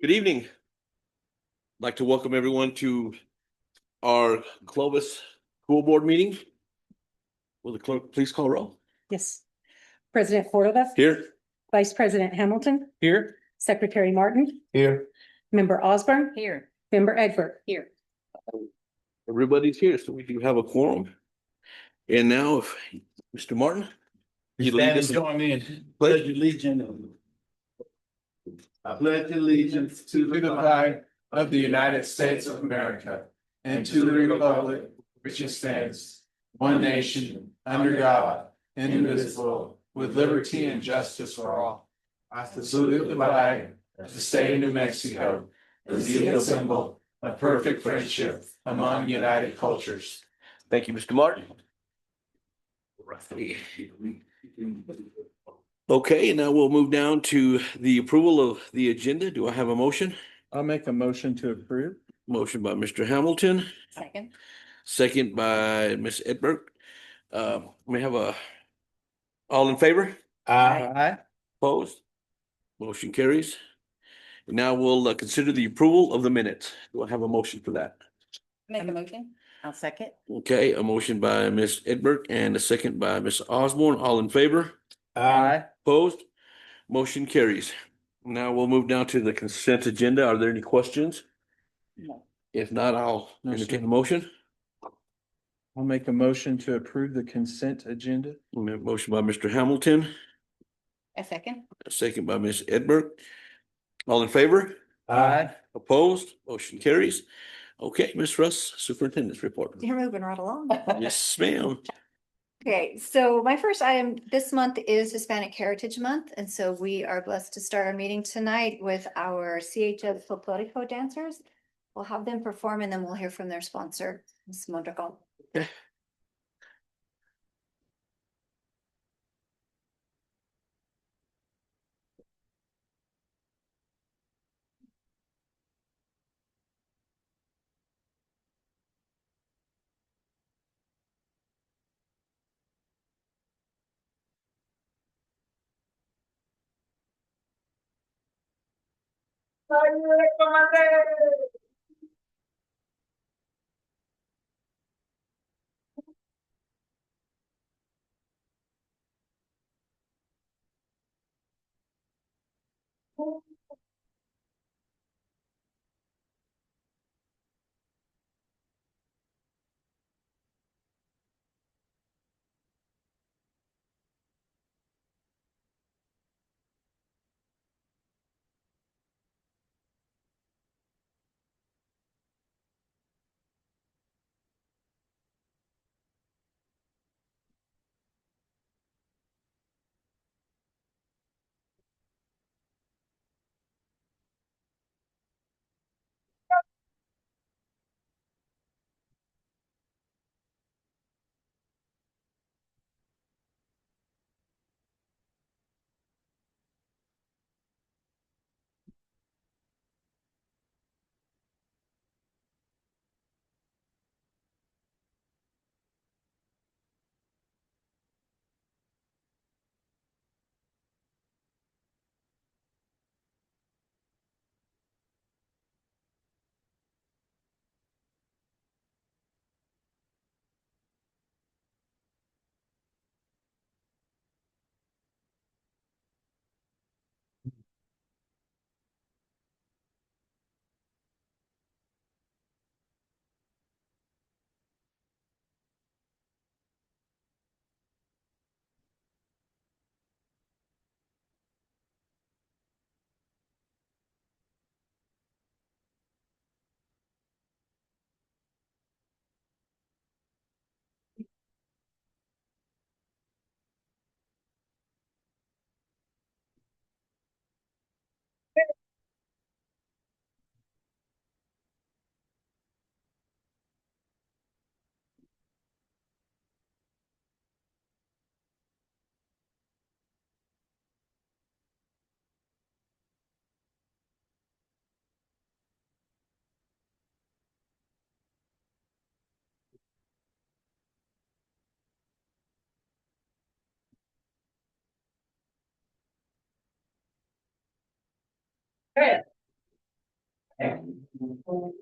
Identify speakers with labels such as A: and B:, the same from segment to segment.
A: Good evening. I'd like to welcome everyone to our Clovis School Board meeting. Will the clerk please call roll?
B: Yes. President Cordova,
A: Here.
B: Vice President Hamilton,
A: Here.
B: Secretary Martin,
A: Here.
B: Member Osborne,
C: Here.
B: Member Egbert. Here.
A: Everybody's here, so we do have a quorum. And now, if Mr. Martin, you lead
D: Stand
A: us
D: and
A: in
D: join me in
A: pledge.
D: pledge allegiance. I pledge allegiance to the flag of the United States of America and to the republic which stands one nation under God, indivisible, with liberty and justice for all. I salute the flag of the state of New Mexico, the symbol of perfect friendship among united cultures.
A: Thank you, Mr. Martin. Okay, now we'll move down to the approval of the agenda. Do I have a motion?
D: I'll make a motion to approve.
A: Motion by Mr. Hamilton,
C: Second.
A: second by Ms. Edberg. We have all in favor?
D: Aye.
A: Opposed? Motion carries. Now we'll consider the approval of the minutes. Do I have a motion for that?
C: Make a motion. I'll second.
A: Okay, a motion by Ms. Edberg and a second by Ms. Osborne. All in favor?
D: Aye.
A: Opposed? Motion carries. Now we'll move down to the consent agenda. Are there any questions?
C: No.
A: If not, I'll
D: No,
A: entertain
D: sir.
A: a motion.
D: I'll make a motion to approve the consent agenda.
A: Motion by Mr. Hamilton,
C: A second.
A: a second by Ms. Edberg. All in favor?
D: Aye.
A: Opposed? Motion carries. Okay, Ms. Russ, Superintendent's report.
E: You're moving right along.
A: Yes, ma'am.
E: Okay, so my first item this month is Hispanic Heritage Month, and so we are blessed to start our meeting tonight with our CHS Folklorico dancers. We'll have them perform and then we'll hear from their sponsor, Ms. Mondragon.
C: Oh,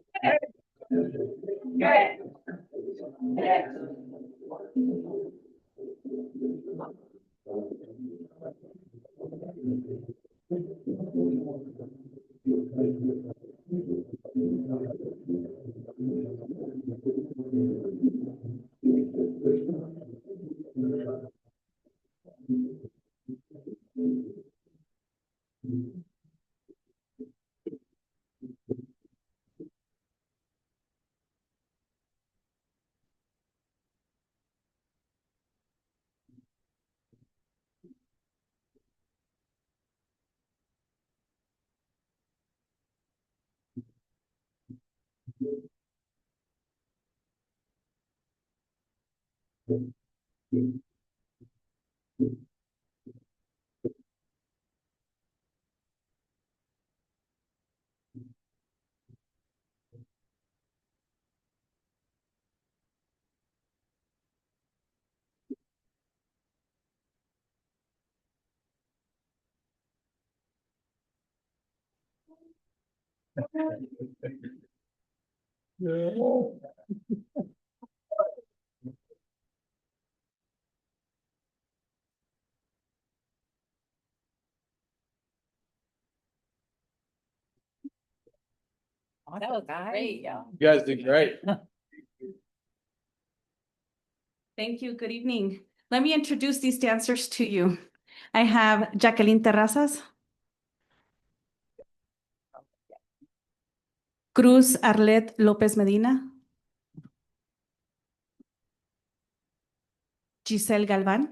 C: that was great, yeah.
D: You guys did great.
F: Thank you. Good evening. Let me introduce these dancers to you. I have Jacqueline Terrazas, Cruz Arlet Lopez Medina, Giselle Galvan.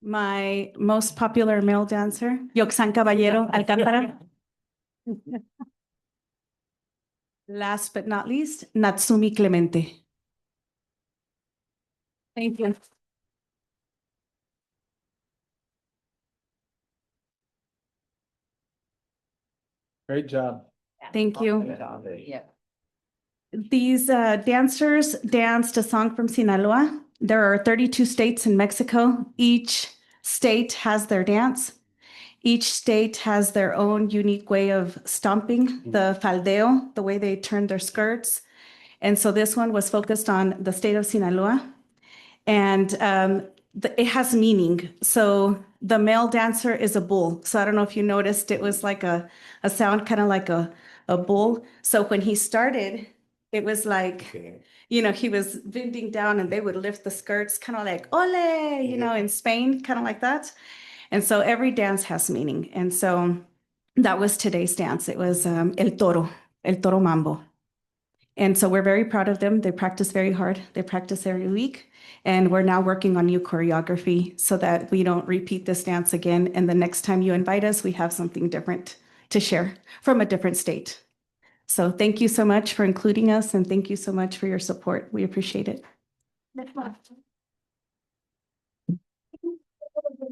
F: My most popular male dancer, Yoxan Caballero Alcántara. Last but not least, Natsumi Clemente. Thank you.
D: Great job.
F: Thank you.
C: Yeah.
F: These dancers danced a song from Sinaloa. There are 32 states in Mexico. Each state has their dance. Each state has their own unique way of stomping, the faldeo, the way they turn their skirts. And so this one was focused on the state of Sinaloa. And it has meaning. So the male dancer is a bull. So I don't know if you noticed, it was like a sound kind of like a bull. So when he started, it was like, you know, he was bending down and they would lift the skirts, kind of like, ole, you know, in Spain, kind of like that. And so every dance has meaning. And so that was today's dance. It was El Toro Mambo. And so we're very proud of them. They practice very hard. They practice every week. And we're now working on new choreography so that we don't repeat this dance again. And the next time you invite us, we have something different to share from a different state. So thank you so much for including us and thank you so much for your support. We appreciate it.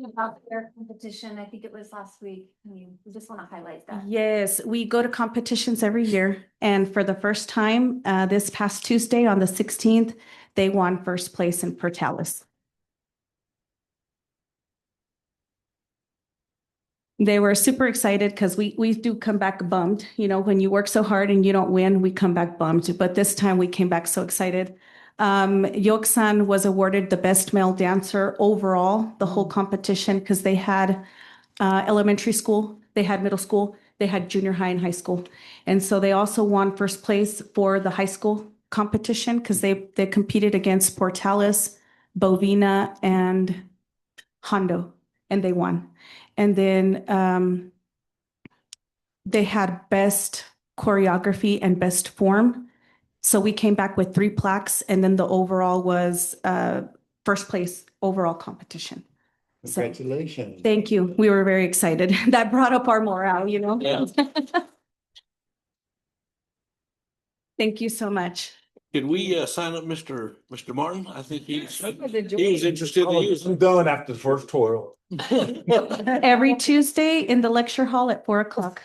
E: About their competition, I think it was last week. We just want to highlight that.
F: Yes, we go to competitions every year. And for the first time, this past Tuesday on the 16th, they won first place in Portales. They were super excited because we do come back bummed. You know, when you work so hard and you don't win, we come back bummed. But this time we came back so excited. Yoksan was awarded the best male dancer overall, the whole competition, because they had elementary school, they had middle school, they had junior high and high school. And so they also won first place for the high school competition because they competed against Portales, Bovina, and Hondo, and they won. And then they had best choreography and best form. So we came back with 3 plaques, and then the overall was first place overall competition. So,
G: Congratulations.
F: thank you. We were very excited. That brought up our morale, you know?
A: Yeah.
F: Thank you so much.
A: Can we sign up Mr. Martin? I think he was interested.
G: I'm done after the first toil.
F: Every Tuesday in the lecture hall at 4:00.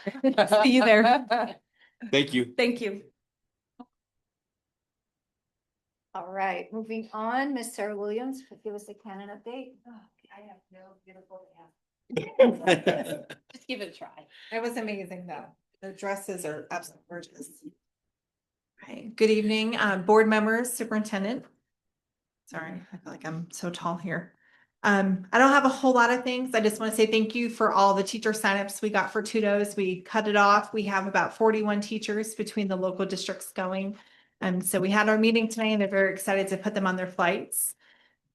F: See you there.
A: Thank you.
F: Thank you.
E: All right, moving on, Ms. Sarah Williams, give us a canon update.
C: I have no beautiful.
E: Just
C: Give it a try.
H: It was amazing though. The dresses are absolutely gorgeous. Right, good evening, board members, superintendent. Sorry, I feel like I'm so tall here. I don't have a whole lot of things. I just want to say thank you for all the teacher signups we got for Tudos. We cut it off. We have about 41 teachers between the local districts going. So we had our meeting tonight and they're very excited to put them on their flights.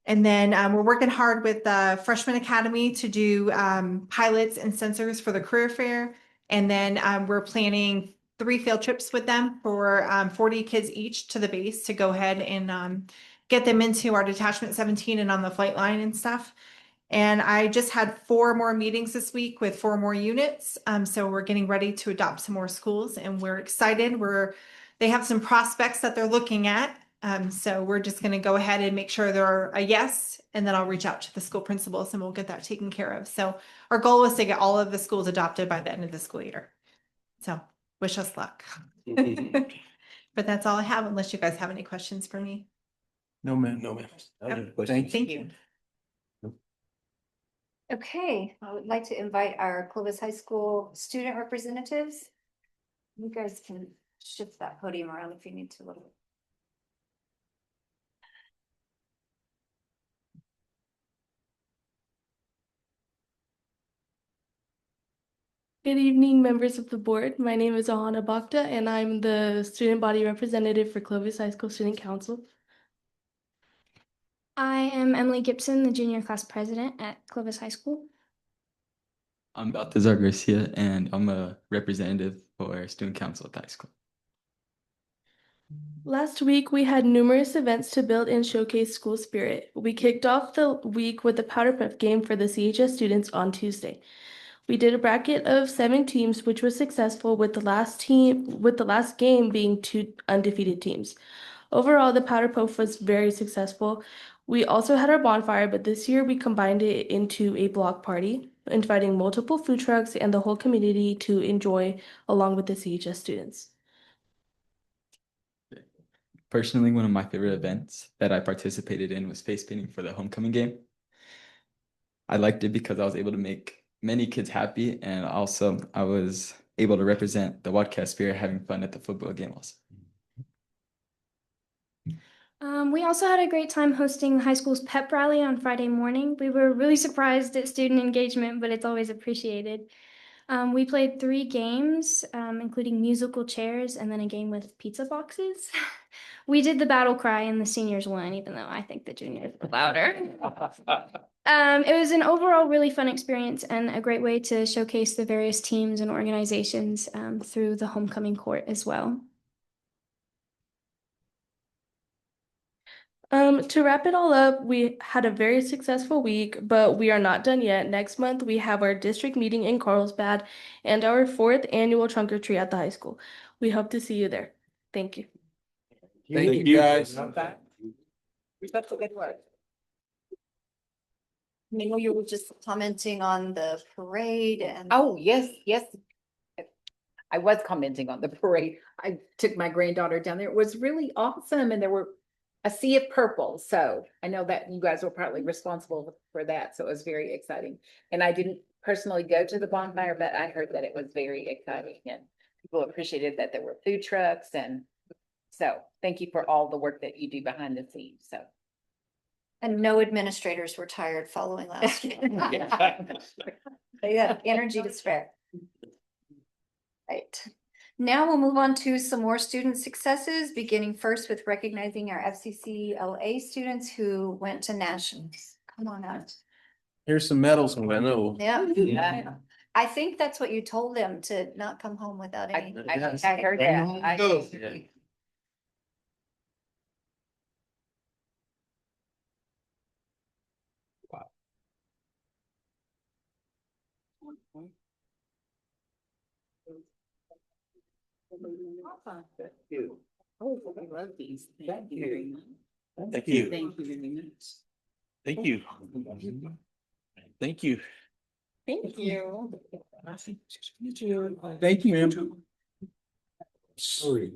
H: And then we're working hard with the Freshman Academy to do pilots and sensors for the career fair. And then we're planning 3 field trips with them for 40 kids each to the base to go ahead and get them into our detachment 17 and on the flight line and stuff. And I just had 4 more meetings this week with 4 more units. So we're getting ready to adopt some more schools and we're excited. They have some prospects that they're looking at. So we're just going to go ahead and make sure they're a yes, and then I'll reach out to the school principals and we'll get that taken care of. So our goal is to get all of the schools adopted by the end of the school year. So wish us luck. But that's all I have unless you guys have any questions for me.
D: No, ma'am.
A: No, ma'am. I
H: Yep.
A: have a question.
H: Thank you.
E: Okay, I would like to invite our Clovis High School student representatives. You guys can shift that podium around if you need to a little bit.
I: Good evening, members of the board. My name is Ahana Bhakta, and I'm the student body representative for Clovis High School Student Council.
J: I am Emily Gibson, the junior class president at Clovis High School.
K: I'm Baltazar Garcia, and I'm a representative for student council at the high school.
I: Last week, we had numerous events to build and showcase school spirit. We kicked off the week with the Powder Puff game for the CHS students on Tuesday. We did a bracket of 7 teams, which was successful with the last game being 2 undefeated teams. Overall, the Powder Puff was very successful. We also had our bonfire, but this year we combined it into a block party, inviting multiple food trucks and the whole community to enjoy along with the CHS students.
K: Personally, one of my favorite events that I participated in was face painting for the homecoming game. I liked it because I was able to make many kids happy, and also I was able to represent the Wildcat spirit, having fun at the football game also.
J: We also had a great time hosting the high school's pep rally on Friday morning. We were really surprised at student engagement, but it's always appreciated. We played 3 games, including musical chairs and then a game with pizza boxes. We did the battle cry and the seniors won, even though I think the juniors were louder. It was an overall really fun experience and a great way to showcase the various teams and organizations through the homecoming court as well.
I: To wrap it all up, we had a very successful week, but we are not done yet. Next month, we have our district meeting in Carlsbad and our 4th annual trunk or treat at the high school. We hope to see you there. Thank you.
D: Thank you, guys.
H: That's a good work.
E: I know you were just commenting on the parade and.
C: Oh, yes, yes. I was commenting on the parade. I took my granddaughter down there. It was really awesome and there were a sea of purple. So I know that you guys were partly responsible for that. So it was very exciting. And I didn't personally go to the bonfire, but I heard that it was very exciting and people appreciated that there were food trucks. And so thank you for all the work that you do behind the scenes. So.
E: And no administrators were tired following last year. They had energy to spare. Right. Now we'll move on to some more student successes, beginning first with recognizing our FCCLA students who went to nationals. Come on out.
D: Here's some medals.
A: I know.
E: Yeah. I think that's what you told them, to not come home without any.
C: I heard that.
A: Thank you.
C: Oh, I love these. Thank you very much.
A: Thank you.
C: Thank you very much.
A: Thank you. Thank you.
C: Thank you.
D: Thank you, ma'am.
A: Sorry.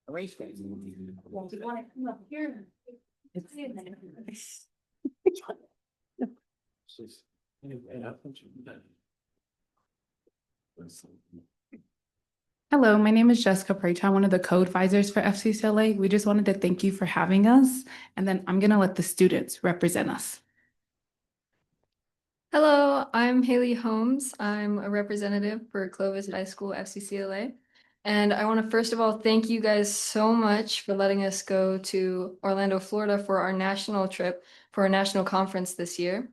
C: Erase that.
E: Do you want to come up here?
L: Hello, my name is Jessica Prayton, one of the co-advisors for FCCLA. We just wanted to thank you for having us, and then I'm going to let the students represent us.
M: Hello, I'm Haley Holmes. I'm a representative for Clovis High School FCCLA. And I want to first of all thank you guys so much for letting us go to Orlando, Florida for our national trip for our national conference this year.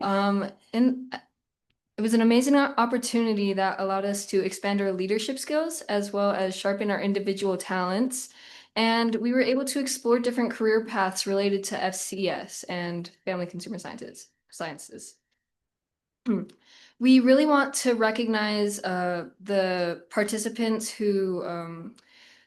M: And it was an amazing opportunity that allowed us to expand our leadership skills as well as sharpen our individual talents. And we were able to explore different career paths related to FCS and Family Consumer Sciences. We really want to recognize the participants who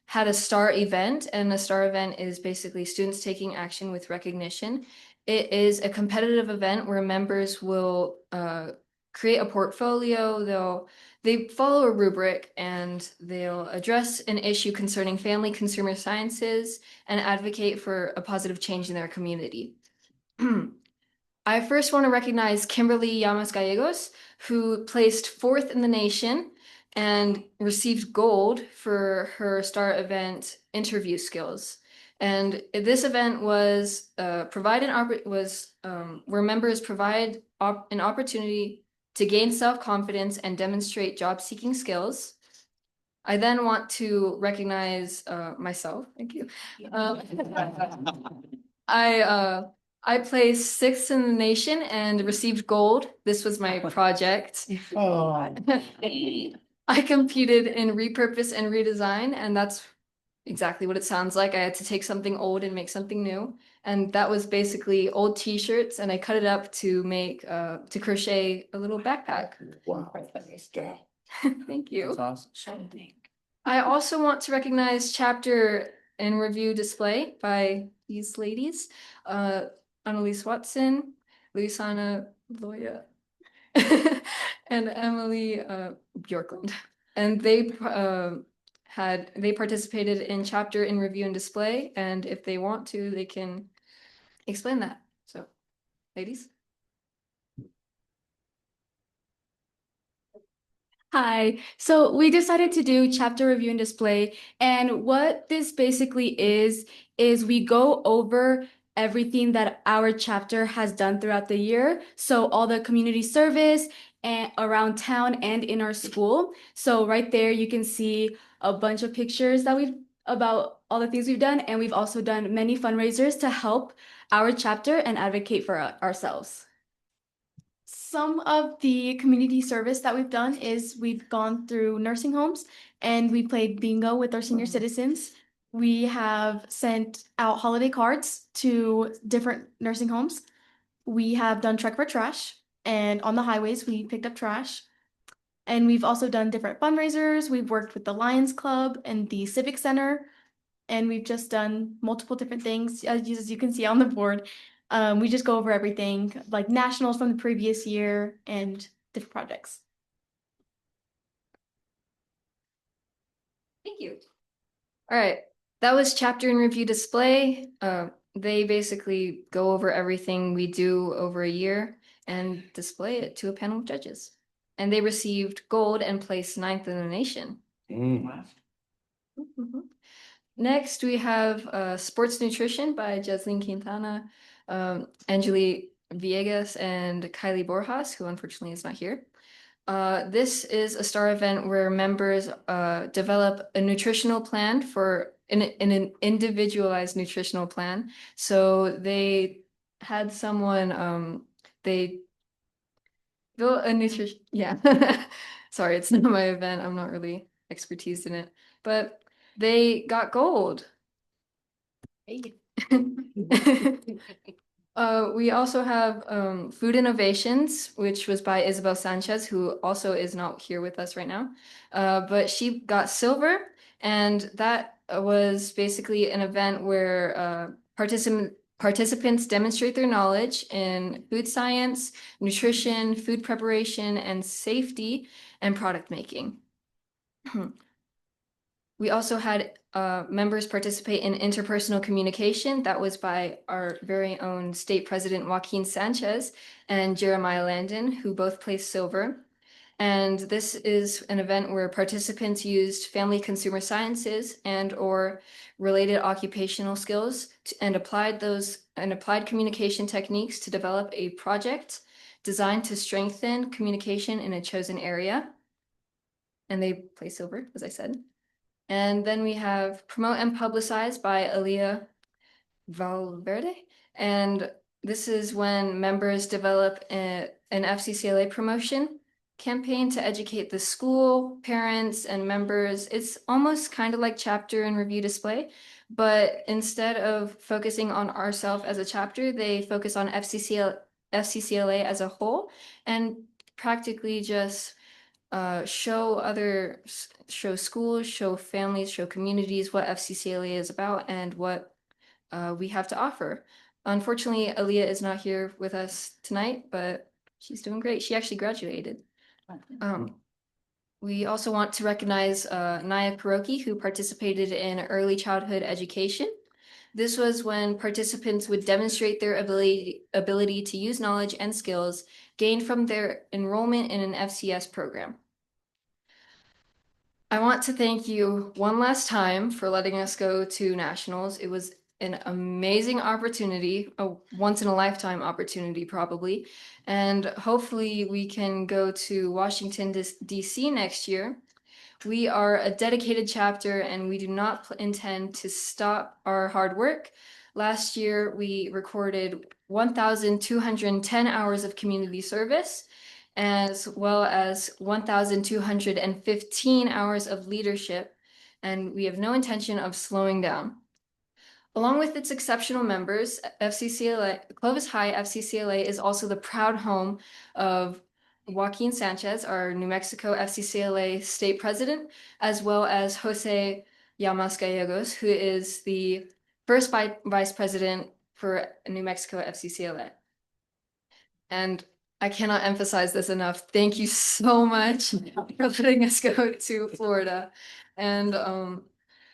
M: had a STAR event, and a STAR event is basically students taking action with recognition. It is a competitive event where members will create a portfolio, they follow a rubric, and they'll address an issue concerning family consumer sciences and advocate for a positive change in their community. I first want to recognize Kimberly Llamas Gallegos, who placed 4th in the nation and received gold for her STAR event interview skills. And this event was where members provide an opportunity to gain self-confidence and demonstrate job-seeking skills. I then want to recognize myself. Thank you. I placed 6th in the nation and received gold. This was my project.
G: Oh.
M: I competed in repurpose and redesign, and that's exactly what it sounds like. I had to take something old and make something new. And that was basically old t-shirts, and I cut it up to make to crochet a little backpack.
G: Wow.
M: Thank you.
G: That's awesome.
M: I also want to recognize chapter and review display by these ladies. Annalise Watson, Luisana Loya, and Emily Bjorklund. And they participated in chapter in review and display, and if they want to, they can explain that. So, ladies.
I: Hi. So we decided to do chapter review and display. And what this basically is we go over everything that our chapter has done throughout the year. So all the community service and around town and in our school. So right there, you can see a bunch of pictures that about all the things we've done. And we've also done many fundraisers to help our chapter and advocate for ourselves. Some of the community service that we've done is we've gone through nursing homes and we played bingo with our senior citizens. We have sent out holiday cards to different nursing homes. We have done Trek for Trash, and on the highways, we picked up trash. And we've also done different fundraisers. We've worked with the Lions Club and the Civic Center, and we've just done multiple different things, as you can see on the board. We just go over everything, like nationals from the previous year and different projects.
M: Thank you. All right, that was chapter and review display. They basically go over everything we do over a year and display it to a panel of judges. And they received gold and placed 9th in the nation. Next, we have Sports Nutrition by Jesline Quintana, Angeli Villegas, and Kylie Borjas, who unfortunately is not here. This is a STAR event where members develop a nutritional plan for an individualized nutritional plan. So they had someone, they built a nutrition, yeah. Sorry, it's not my event. I'm not really expertise in it, but they got gold. Hey. We also have Food Innovations, which was by Isabel Sanchez, who also is not here with us right now. But she got silver, and that was basically an event where participants demonstrate their knowledge in food science, nutrition, food preparation, and safety, and product making. We also had members participate in interpersonal communication. That was by our very own state president, Joaquin Sanchez, and Jeremiah Landon, who both placed silver. And this is an event where participants used family consumer sciences and or related occupational skills and applied communication techniques to develop a project designed to strengthen communication in a chosen area. And they play silver, as I said. And then we have Promote and Publicize by Aaliyah Valverde. And this is when members develop an FCCLA promotion campaign to educate the school, parents, and members. It's almost kind of like chapter and review display, but instead of focusing on ourselves as a chapter, they focus on FCCLA as a whole and practically just show schools, show families, show communities what FCCLA is about and what we have to offer. Unfortunately, Aaliyah is not here with us tonight, but she's doing great. She actually graduated. We also want to recognize Naya Kuroki, who participated in early childhood education. This was when participants would demonstrate their ability to use knowledge and skills gained from their enrollment in an FCS program. I want to thank you one last time for letting us go to nationals. It was an amazing opportunity, a once in a lifetime opportunity probably. And hopefully we can go to Washington, DC next year. We are a dedicated chapter and we do not intend to stop our hard work. Last year, we recorded 1,210 hours of community service, as well as 1,215 hours of leadership, and we have no intention of slowing down. Along with its exceptional members, Clovis High FCCLA is also the proud home of Joaquin Sanchez, our New Mexico FCCLA state president, as well as Jose Llamas Gallegos, who is the first vice president for New Mexico FCCLA. And I cannot emphasize this enough. Thank you so much for letting us go to Florida. And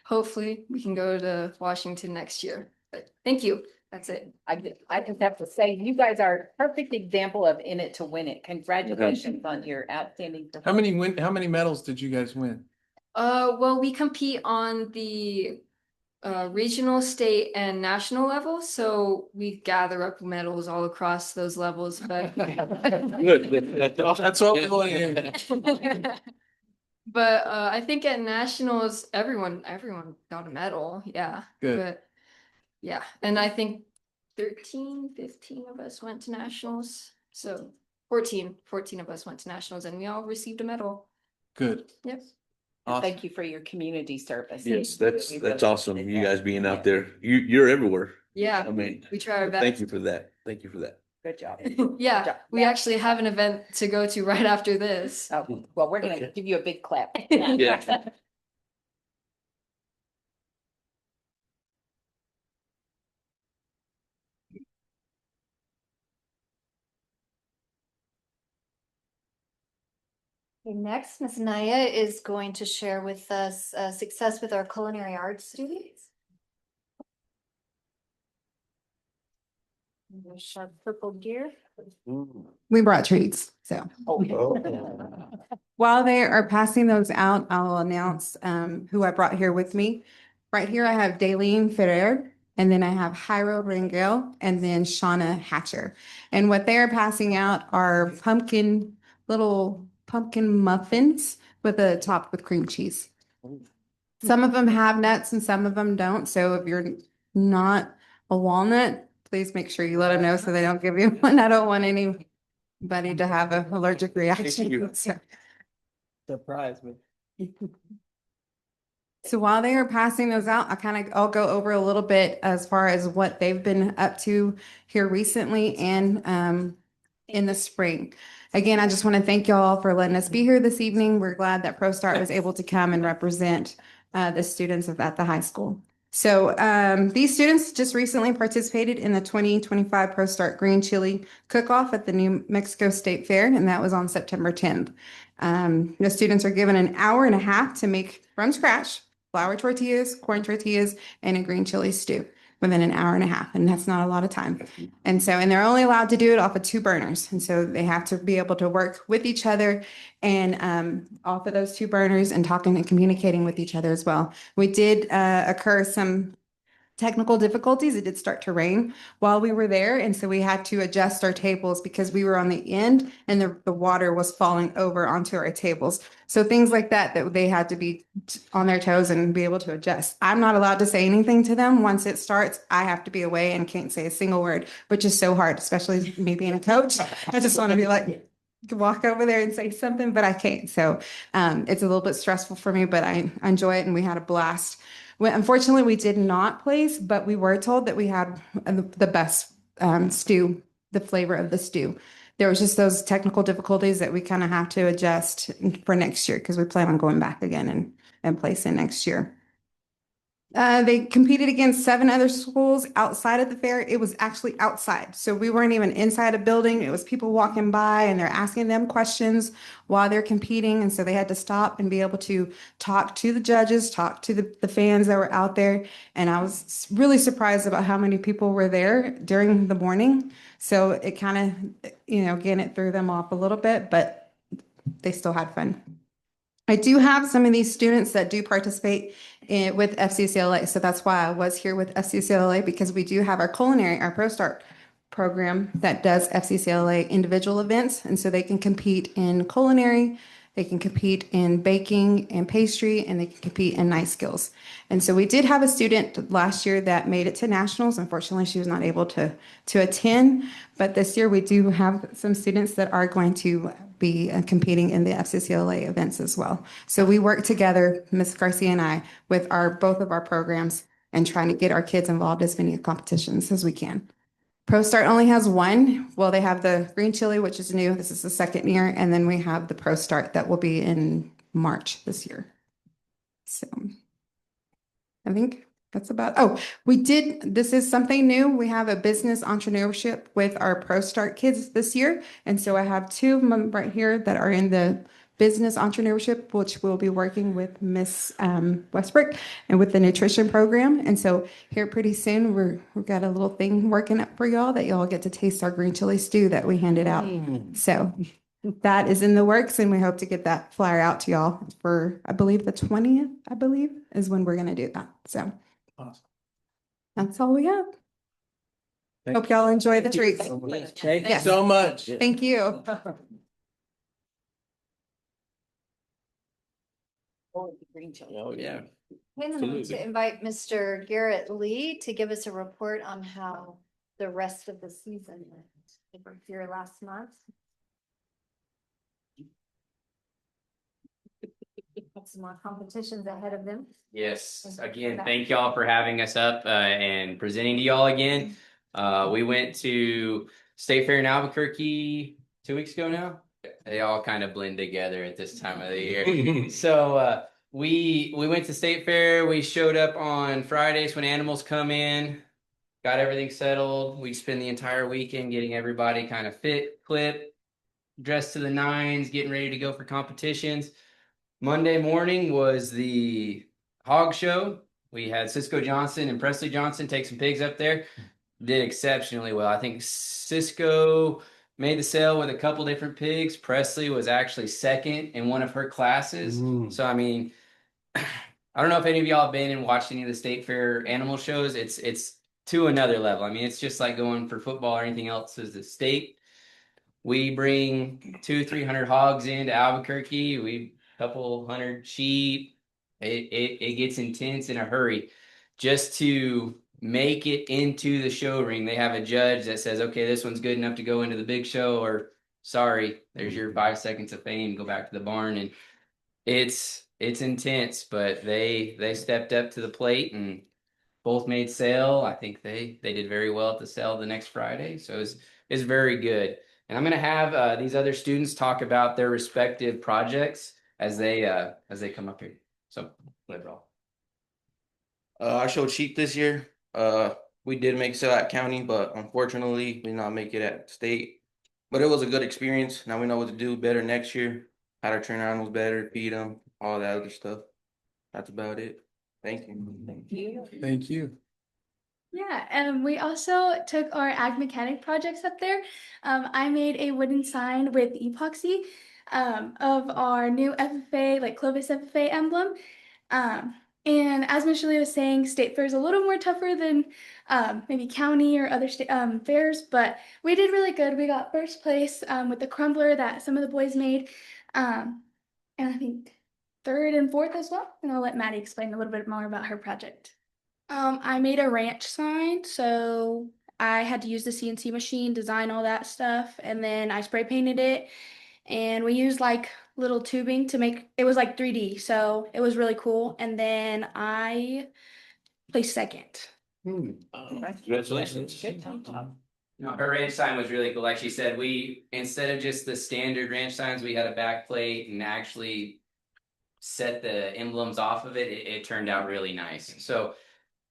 M: hopefully we can go to Washington next year. But thank you. That's it.
C: I just have to say, you guys are a perfect example of in it to win it. Congratulations on your outstanding performance.
D: How many medals did you guys win?
M: Well, we compete on the regional, state, and national level, so we gather up medals all across those levels. But
A: Good.
D: That's what we want to hear.
M: but I think at nationals, everyone got a medal. Yeah.
D: Good.
M: But yeah, and I think 15 of us went to nationals. So 14 of us went to nationals, and we all received a medal.
D: Good.
M: Yep.
D: Awesome.
C: Thank you for your community service.
A: Yes, that's awesome. You guys being out there. You're everywhere.
M: Yeah.
A: I mean,
M: We try our best.
A: thank you for that. Thank you for that.
C: Good job.
M: Yeah,
C: Good job.
M: we actually have an event to go to right after this.
C: Oh, well, we're gonna
A: Okay.
C: give you a big clap.
A: Yeah.
E: Okay, next, Ms. Naya is going to share with us success with our culinary arts students. Sharp purple gear.
N: We brought treats, so
C: Oh.
N: while they are passing those out, I'll announce who I brought here with me. Right here, I have Daleen Ferrer, and then I have Jairo Rangel, and then Shauna Hatcher. And what they are passing out are little pumpkin muffins with a top with cream cheese. Some of them have nuts and some of them don't. So if you're not a walnut, please make sure you let them know so they don't give you one. I don't want anybody to have an allergic reaction. So.
G: Surprise me.
N: So while they are passing those out, I'll go over a little bit as far as what they've been up to here recently and in the spring. Again, I just want to thank y'all for letting us be here this evening. We're glad that ProStart was able to come and represent the students at the high school. So these students just recently participated in the 2025 ProStart Green Chili Cook-Off at the New Mexico State Fair, and that was on September 10th. The students are given an hour and a half to make from scratch flour tortillas, corn tortillas, and a green chili stew. within an hour and a half, and that's not a lot of time. And so, and they're only allowed to do it off of 2 burners. And so they have to be able to work with each other and off of those 2 burners and talking and communicating with each other as well. We did occur some technical difficulties. It did start to rain while we were there. And so we had to adjust our tables because we were on the end and the water was falling over onto our tables. So things like that they had to be on their toes and be able to adjust. I'm not allowed to say anything to them. Once it starts, I have to be away and can't say a single word, which is so hard, especially me being a coach. I just want to be like, walk over there and say something, but I can't. So it's a little bit stressful for me, but I enjoy it and we had a blast. Unfortunately, we did not place, but we were told that we had the best stew, the flavor of the stew. There was just those technical difficulties that we kind of have to adjust for next year because we plan on going back again and placing next year. They competed against 7 other schools outside of the fair. It was actually outside. So we weren't even inside a building. It was people walking by and they're asking them questions while they're competing. And so they had to stop and be able to talk to the judges, talk to the fans that were out there. And I was really surprised about how many people were there during the morning. So it kind of, again, it threw them off a little bit, but they still had fun. I do have some of these students that do participate with FCCLA. So that's why I was here with FCCLA, because we do have our culinary, our Pro Start program that does FCCLA individual events. And so they can compete in culinary, they can compete in baking and pastry, and they can compete in night skills. And so we did have a student last year that made it to nationals. Unfortunately, she was not able to attend. But this year we do have some students that are going to be competing in the FCCLA events as well. So we work together, Ms. Garcia and I, with both of our programs and trying to get our kids involved as many competitions as we can. Pro Start only has 1. Well, they have the green chili, which is new. This is the 2nd year. And then we have the Pro Start that will be in March this year. So I think that's about, this is something new. We have a business entrepreneurship with our Pro Start kids this year. And so I have 2 of them right here that are in the business entrepreneurship, which we'll be working with Miss Westbrook and with the nutrition program. And so here pretty soon, we've got a little thing working up for y'all that y'all get to taste our green chili stew that we handed out. So that is in the works, and we hope to get that flyer out to y'all for, I believe, the 20th, is when we're going to do that. So
D: Awesome.
N: that's all we have. Hope y'all enjoy the treats.
G: Thank you
N: Yes.
G: so much.
N: Thank you.
G: Oh, yeah.
E: And I'm going to invite Mr. Garrett Lee to give us a report on how the rest of the season went. They were here last month. Had some more competitions ahead of them.
O: Yes, again, thank y'all for having us up and presenting to y'all again. We went to State Fair in Albuquerque 2 weeks ago now. They all kind of blend together at this time of the year. So we went to State Fair. We showed up on Fridays when animals come in, got everything settled. We spent the entire weekend getting everybody kind of fit, clipped, dressed to the nines, getting ready to go for competitions. Monday morning was the hog show. We had Cisco Johnson and Presley Johnson take some pigs up there. Did exceptionally well. I think Cisco made the sale with a couple different pigs. Presley was actually 2nd in one of her classes. So, I mean, I don't know if any of y'all have been and watched any of the State Fair animal shows. It's to another level. I mean, it's just like going for football or anything else as the state. We bring 200-300 hogs into Albuquerque. We couple hundred sheep. It gets intense in a hurry. Just to make it into the show ring, they have a judge that says, okay, this one's good enough to go into the big show, or sorry, there's your 5 seconds of fame, go back to the barn. And it's intense, but they stepped up to the plate and both made sale. I think they did very well at the sale the next Friday. So it's very good. And I'm going to have these other students talk about their respective projects as they come up here. So, liberal.
P: I showed sheep this year. We did make sale at county, but unfortunately, we did not make it at state. But it was a good experience. Now we know what to do better next year. How to train our animals better, feed them, all that other stuff. That's about it. Thank you.
D: Thank you.
J: Yeah, and we also took our ag mechanic projects up there. I made a wooden sign with epoxy of our new FFA, like Clovis FFA emblem. And as Ms. Shirley was saying, state fair is a little more tougher than maybe county or other state fairs, but we did really good. We got first place with the crumbler that some of the boys made, and I think third and fourth as well. And I'll let Maddie explain a little bit more about her project. I made a ranch sign, so I had to use the CNC machine, design all that stuff, and then I spray painted it. And we used like little tubing to make it was like 3D, so it was really cool. And then I placed second.
A: Congratulations.
C: Good job.
O: No, her ranch sign was really cool. Like she said, we, instead of just the standard ranch signs, we had a back plate and actually set the emblems off of it. It turned out really nice. So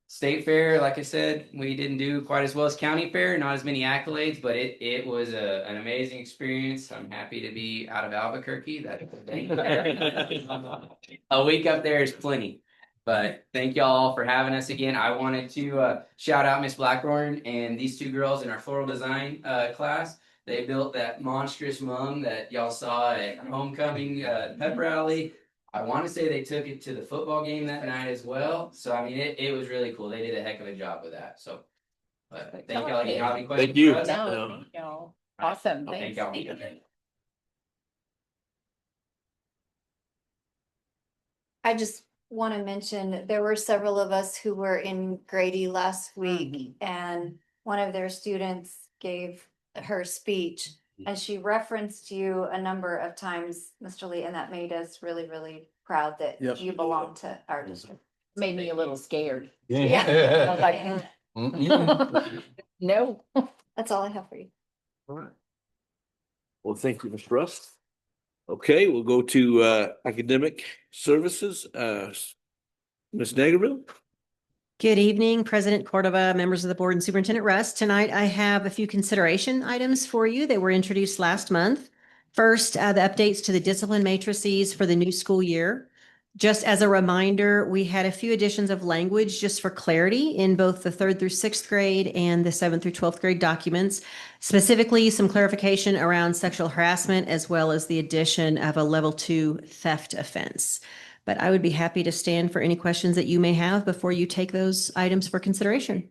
O: state fair, like I said, we didn't do quite as well as county fair, not as many accolades, but it was an amazing experience. I'm happy to be out of Albuquerque. A week up there is plenty. But thank y'all for having us again. I wanted to shout out Miss Blackburn and these two girls in our floral design class. They built that monstrous mum that y'all saw at homecoming pep rally. I want to say they took it to the football game that night as well. So I mean, it was really cool. They did a heck of a job with that. So, but thank y'all. Any questions
A: Thank you.
O: for us?
C: No, thank y'all. Awesome.
O: Thank
C: Thanks.
O: y'all.
E: I just want to mention, there were several of us who were in Grady last week, and one of their students gave her speech, and she referenced you a number of times, Mr. Lee, and that made us really, really proud that
D: Yep.
E: you belong to our district.
C: Made me a little scared. I
D: Yeah.
C: was like, no.
E: That's all I have for you.
A: All right. Well, thank you, Ms. Rust. Okay, we'll go to academic services. Ms. Nagerville?
Q: Good evening, President Cordova, members of the board and Superintendent Russ. Tonight, I have a few consideration items for you. They were introduced last month. First, the updates to the discipline matrices for the new school year. Just as a reminder, we had a few additions of language just for clarity in both the 3rd through 6th grade and the 7th through 12th grade documents. Specifically, some clarification around sexual harassment, as well as the addition of a level 2 theft offense. But I would be happy to stand for any questions that you may have before you take those items for consideration.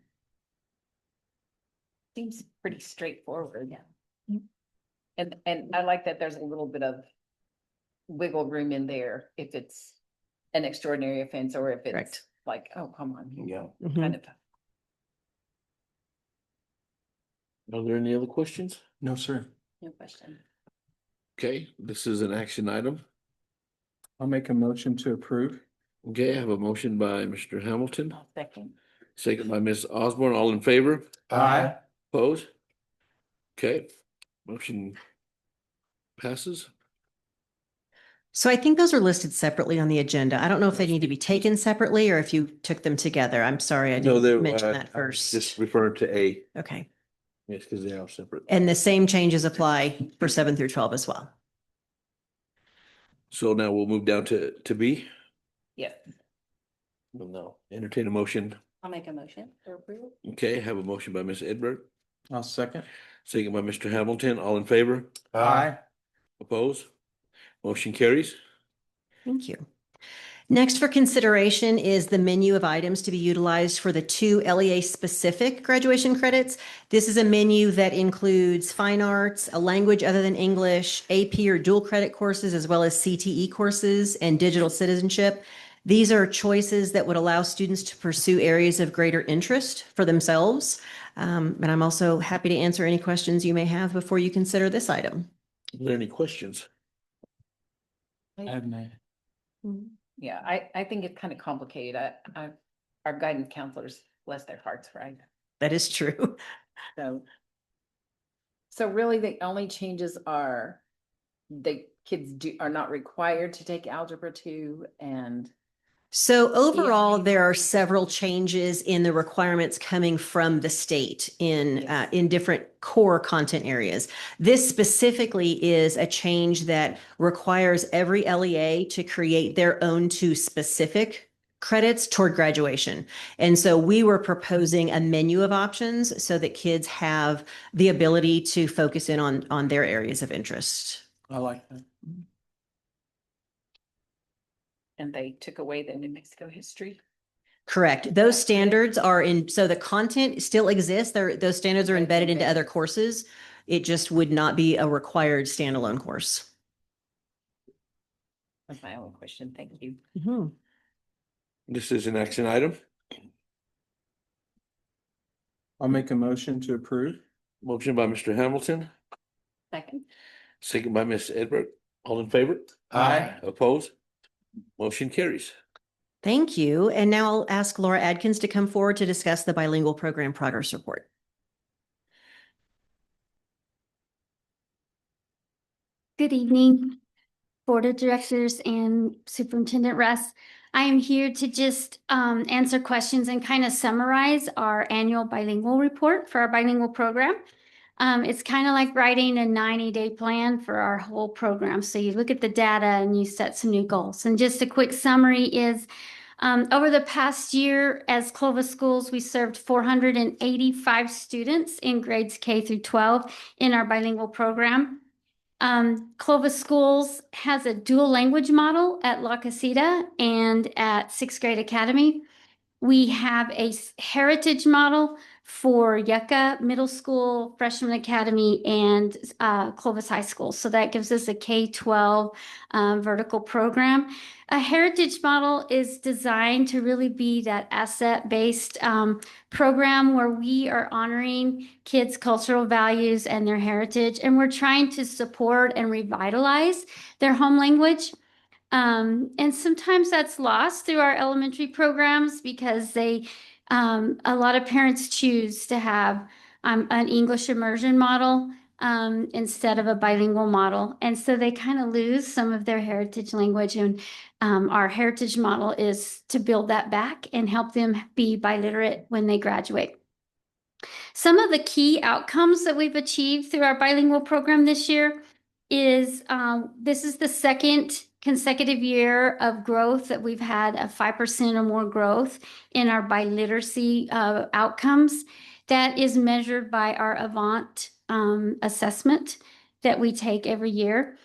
C: Seems pretty straightforward. Yeah. And I like that there's a little bit of wiggle room in there if it's an extraordinary offense or if it's
Q: Correct.
C: like, oh, come on.
A: Yeah.
C: Kind of.
A: Are there any other questions?
D: No, sir.
C: No question.
A: Okay, this is an action item.
D: I'll make a motion to approve.
A: Okay, I have a motion by Mr. Hamilton,
C: I'll second.
A: second by Ms. Osborne. All in favor?
D: Aye.
A: Opposed? Okay, motion passes.
Q: So I think those are listed separately on the agenda. I don't know if they need to be taken separately or if you took them together. I'm sorry, I
A: No, they're
Q: didn't mention that
A: I was
Q: first.
A: just referring to A.
Q: Okay.
A: Yes, because they are separate.
Q: And the same changes apply for 7 through 12 as well.
A: So now we'll move down to B.
C: Yeah.
A: Well, no, entertain a motion.
C: I'll make a motion for approval.
A: Okay, have a motion by Ms. Edberg,
D: I'll second.
A: second by Mr. Hamilton. All in favor?
D: Aye.
A: Opposed? Motion carries.
Q: Thank you. Next for consideration is the menu of items to be utilized for the 2 LEA-specific graduation credits. This is a menu that includes fine arts, a language other than English, AP or dual credit courses, as well as CTE courses and digital citizenship. These are choices that would allow students to pursue areas of greater interest for themselves. And I'm also happy to answer any questions you may have before you consider this item.
A: Are there any questions?
D: I have none.
C: Yeah, I think it's kind of complicated. Our guidance counselors, bless their hearts, right?
Q: That is true.
C: So really the only changes are the kids are not required to take Algebra 2 and.
Q: So overall, there are several changes in the requirements coming from the state in different core content areas. This specifically is a change that requires every LEA to create their own 2 specific credits toward graduation. And so we were proposing a menu of options so that kids have the ability to focus in on their areas of interest.
A: I like that.
C: And they took away the New Mexico history.
Q: Correct. Those standards are in, so the content still exists. Those standards are embedded into other courses. It just would not be a required standalone course.
C: That's my only question. Thank you.
Q: Mhm.
A: This is an action item.
D: I'll make a motion to approve.
A: Motion by Mr. Hamilton,
C: Second.
A: second by Ms. Edward. All in favor?
D: Aye.
A: Opposed? Motion carries.
Q: Thank you. And now I'll ask Laura Adkins to come forward to discuss the bilingual program progress report.
J: Good evening, Board of Directors and Superintendent Russ. I am here to just answer questions and kind of summarize our annual bilingual report for our bilingual program. It's kind of like writing a 90-day plan for our whole program. So you look at the data and you set some new goals. And just a quick summary is over the past year, as Clovis Schools, we served 485 students in grades K through 12 in our bilingual program. Clovis Schools has a dual language model at La Casita and at Sixth Grade Academy. We have a heritage model for Yucca Middle School, Freshman Academy, and Clovis High School. So that gives us a K-12 vertical program. A heritage model is designed to really be that asset-based program where we are honoring kids' cultural values and their heritage, and we're trying to support and revitalize their home language. And sometimes that's lost through our elementary programs because a lot of parents choose to have an English immersion model instead of a bilingual model. And so they kind of lose some of their heritage language. And our heritage model is to build that back and help them be biliterate when they graduate. Some of the key outcomes that we've achieved through our bilingual program this year is this is the second consecutive year of growth that we've had a 5% or more growth in our biliteracy outcomes. That is measured by our Avant assessment that we take every year.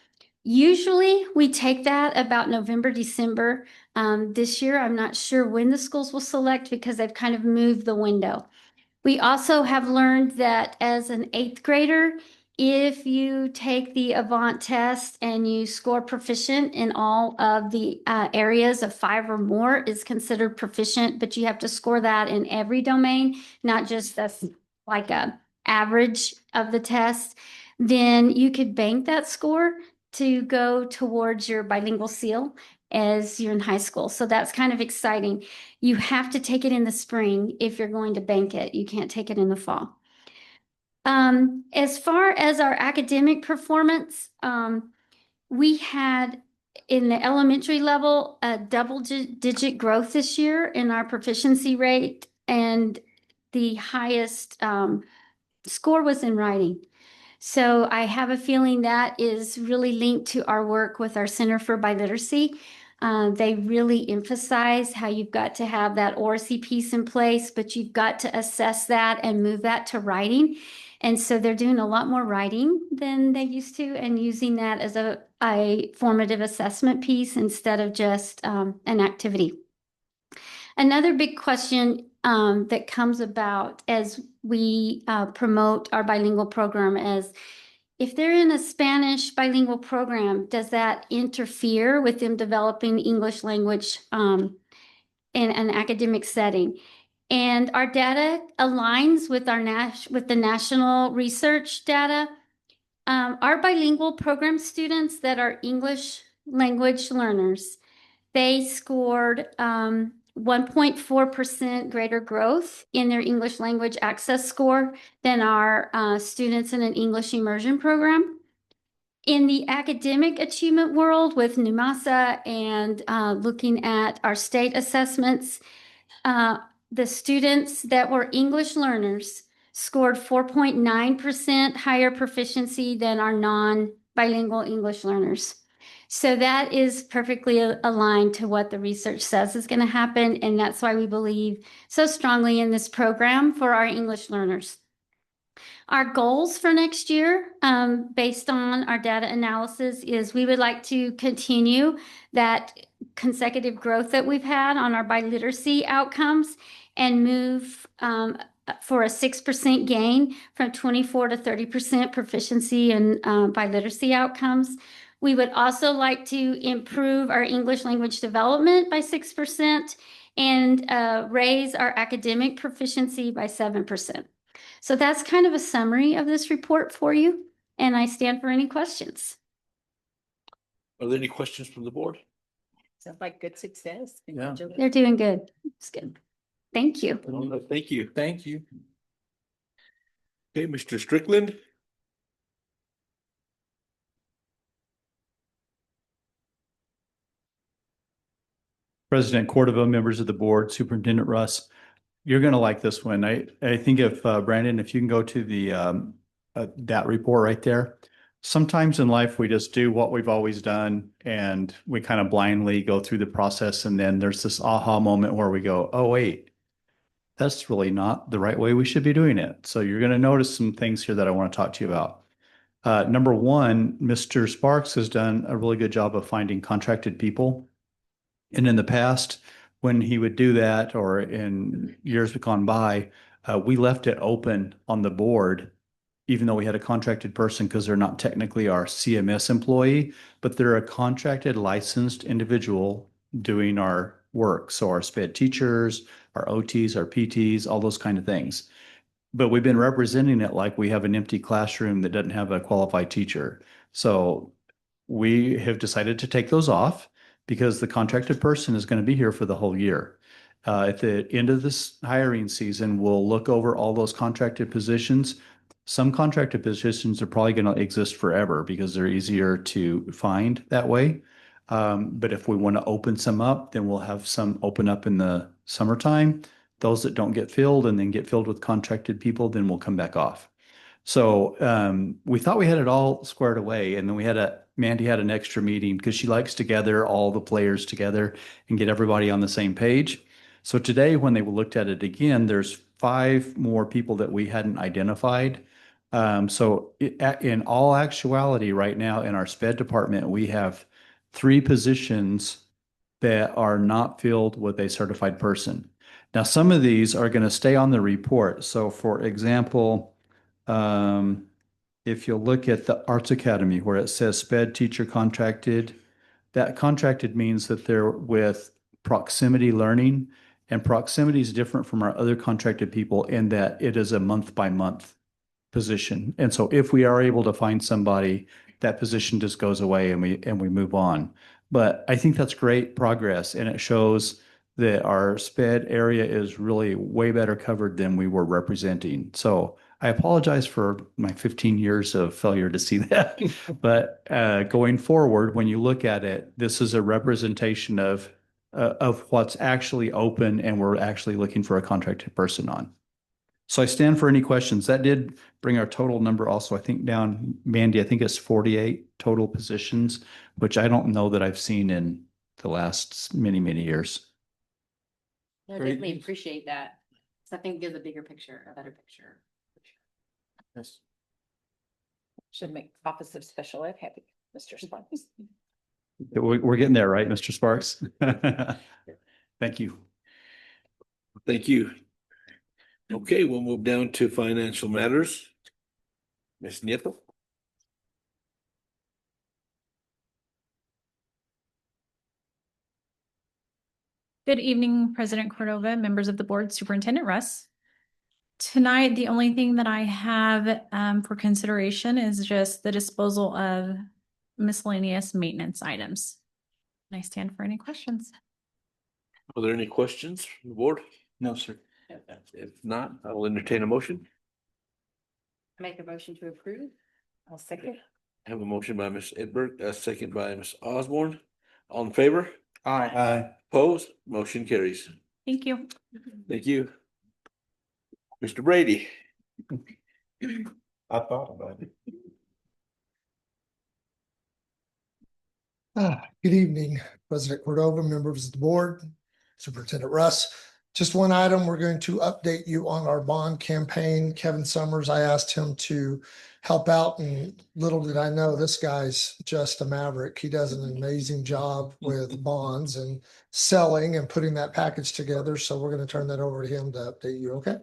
J: Usually we take that about November, December. This year, I'm not sure when the schools will select because they've kind of moved the window. We also have learned that as an 8th grader, if you take the Avant test and you score proficient in all of the areas of 5 or more is considered proficient, but you have to score that in every domain, not just like a average of the test, then you could bank that score to go towards your bilingual seal as you're in high school. So that's kind of exciting. You have to take it in the spring if you're going to bank it. You can't take it in the fall. As far as our academic performance, we had in the elementary level a double-digit growth this year in our proficiency rate, and the highest score was in writing. So I have a feeling that is really linked to our work with our Center for Biliteracy. They really emphasize how you've got to have that oracy piece in place, but you've got to assess that and move that to writing. And so they're doing a lot more writing than they used to and using that as a formative assessment piece instead of just an activity. Another big question that comes about as we promote our bilingual program is, if they're in a Spanish bilingual program, does that interfere with them developing English language in an academic setting? And our data aligns with the national research data. Our bilingual program students that are English language learners, they scored 1.4% greater growth in their English language access score than our students in an English immersion program. In the academic achievement world with NUMASA and looking at our state assessments, the students that were English learners scored 4.9% higher proficiency than our non-bilingual English learners.
R: So that is perfectly aligned to what the research says is going to happen. And that's why we believe so strongly in this program for our English learners. Our goals for next year, based on our data analysis, is we would like to continue that consecutive growth that we've had on our biliteracy outcomes and move for a 6% gain from 24 to 30% proficiency in biliteracy outcomes. We would also like to improve our English language development by 6% and raise our academic proficiency by 7%. So that's kind of a summary of this report for you, and I stand for any questions.
A: Are there any questions from the board?
C: Sounds like good success.
A: Yeah.
R: They're doing good. It's good. Thank you.
A: Thank you.
D: Thank you.
A: Okay, Mr. Strickland.
S: President Cordova, members of the board, Superintendent Russ, you're going to like this one. I think if Brandon, if you can go to the that report right there. Sometimes in life, we just do what we've always done and we kind of blindly go through the process. And then there's this aha moment where we go, oh, wait, that's really not the right way we should be doing it. So you're going to notice some things here that I want to talk to you about. Number one, Mr. Sparks has done a really good job of finding contracted people. And in the past, when he would do that, or in years gone by, we left it open on the board, even though we had a contracted person, because they're not technically our CMS employee, but they're a contracted licensed individual doing our work. So our SPED teachers, our OTs, our PTs, all those kind of things. But we've been representing it like we have an empty classroom that doesn't have a qualified teacher. So we have decided to take those off because the contracted person is going to be here for the whole year. At the end of this hiring season, we'll look over all those contracted positions. Some contracted positions are probably going to exist forever because they're easier to find that way. But if we want to open some up, then we'll have some open up in the summertime. Those that don't get filled and then get filled with contracted people, then we'll come back off. So we thought we had it all squared away, and then Mandy had an extra meeting because she likes to gather all the players together and get everybody on the same page. So today, when they looked at it again, there's 5 more people that we hadn't identified. In all actuality, right now in our SPED department, we have 3 positions that are not filled with a certified person. Now, some of these are going to stay on the report. So for example, if you look at the Arts Academy where it says SPED teacher contracted, that contracted means that they're with proximity learning, and proximity is different from our other contracted people in that it is a month by month position. And so if we are able to find somebody, that position just goes away and we move on. But I think that's great progress, and it shows that our SPED area is really way better covered than we were representing. So I apologize for my 15 years of failure to see that. But going forward, when you look at it, this is a representation of what's actually open, and we're actually looking for a contracted person on. So I stand for any questions. That did bring our total number also, I think, down, Mandy, I think it's 48 total positions, which I don't know that I've seen in the last many, many years.
G: I definitely appreciate that. So I think it gives a bigger picture, a better picture.
S: Yes.
C: Should make Office of Special Ed happy, Mr. Sparks.
S: We're getting there, right, Mr. Sparks? Thank you.
A: Thank you. Okay, we'll move down to financial matters. Ms. Nieto.
T: Good evening, President Cordova, members of the board, Superintendent Russ. Tonight, the only thing that I have for consideration is just the disposal of miscellaneous maintenance items. And I stand for any questions.
A: Are there any questions from the board?
S: No, sir.
A: If not, I will entertain a motion.
G: Make a motion to approve.
C: I'll second.
A: I have a motion by Ms. Edberg, a second by Ms. Osborne. All in favor?
S: Aye. Aye.
A: Opposed? Motion carries.
T: Thank you.
A: Thank you. Mr. Brady.
D: I thought about it.
U: Good evening, President Cordova, members of the board, Superintendent Russ. Just one item, we're going to update you on our bond campaign. Kevin Summers, I asked him to help out, and little did I know, this guy's just a maverick. He does an amazing job with bonds and selling and putting that package together. So we're going to turn that over to him to update you, okay?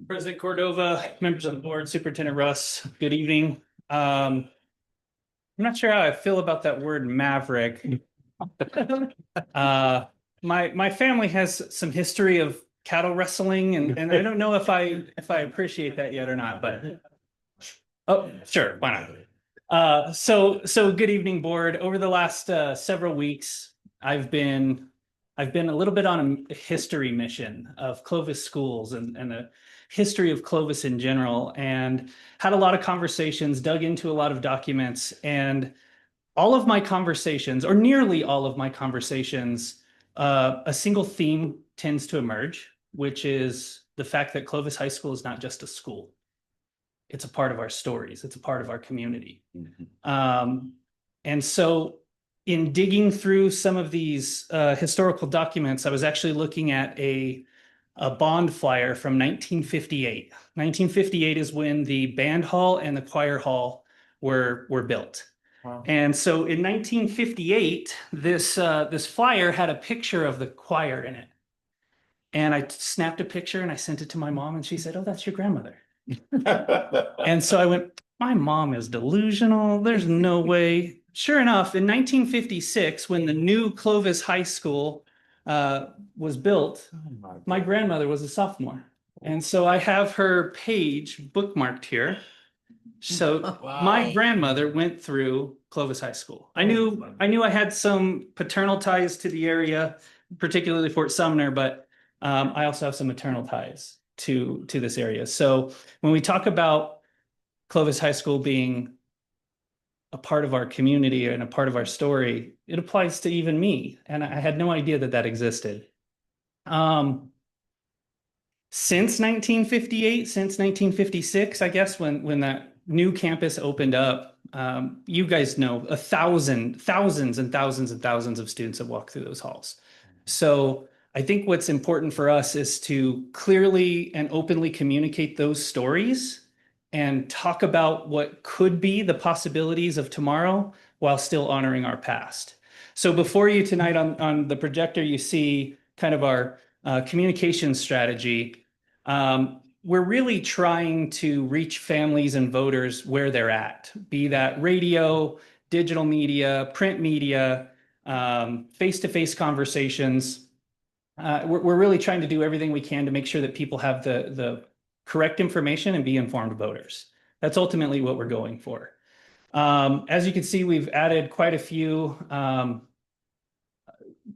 V: President Cordova, members of the board, Superintendent Russ, good evening. I'm not sure how I feel about that word maverick. My family has some history of cattle wrestling, and I don't know if I appreciate that yet or not, but oh, sure, why not? So good evening, board. Over the last several weeks, I've been a little bit on a history mission of Clovis schools and a history of Clovis in general, and had a lot of conversations, dug into a lot of documents, and all of my conversations, or nearly all of my conversations, a single theme tends to emerge, which is the fact that Clovis High School is not just a school. It's a part of our stories. It's a part of our community. And so in digging through some of these historical documents, I was actually looking at a bond flyer from 1958. 1958 is when the band hall and the choir hall were built. Wow. And so in 1958, this flyer had a picture of the choir in it. And I snapped a picture and I sent it to my mom, and she said, "Oh, that's your grandmother." And so I went, my mom is delusional. There's no way. Sure enough, in 1956, when the new Clovis High School was built, my grandmother was a sophomore. And so I have her page bookmarked here. So my grandmother went through Clovis High School. I knew I had some paternal ties to the area, particularly Fort Sumner, but I also have some maternal ties to this area. So when we talk about Clovis High School being a part of our community and a part of our story, it applies to even me. And I had no idea that that existed. Since 1958, since 1956, I guess, when that new campus opened up, you guys know thousands and thousands and thousands of students have walked through those halls. So I think what's important for us is to clearly and openly communicate those stories and talk about what could be the possibilities of tomorrow while still honoring our past. So before you tonight on the projector, you see kind of our communication strategy. We're really trying to reach families and voters where they're at, be that radio, digital media, print media, face-to-face conversations. We're really trying to do everything we can to make sure that people have the correct information and be informed voters. That's ultimately what we're going for. As you can see, we've added quite a few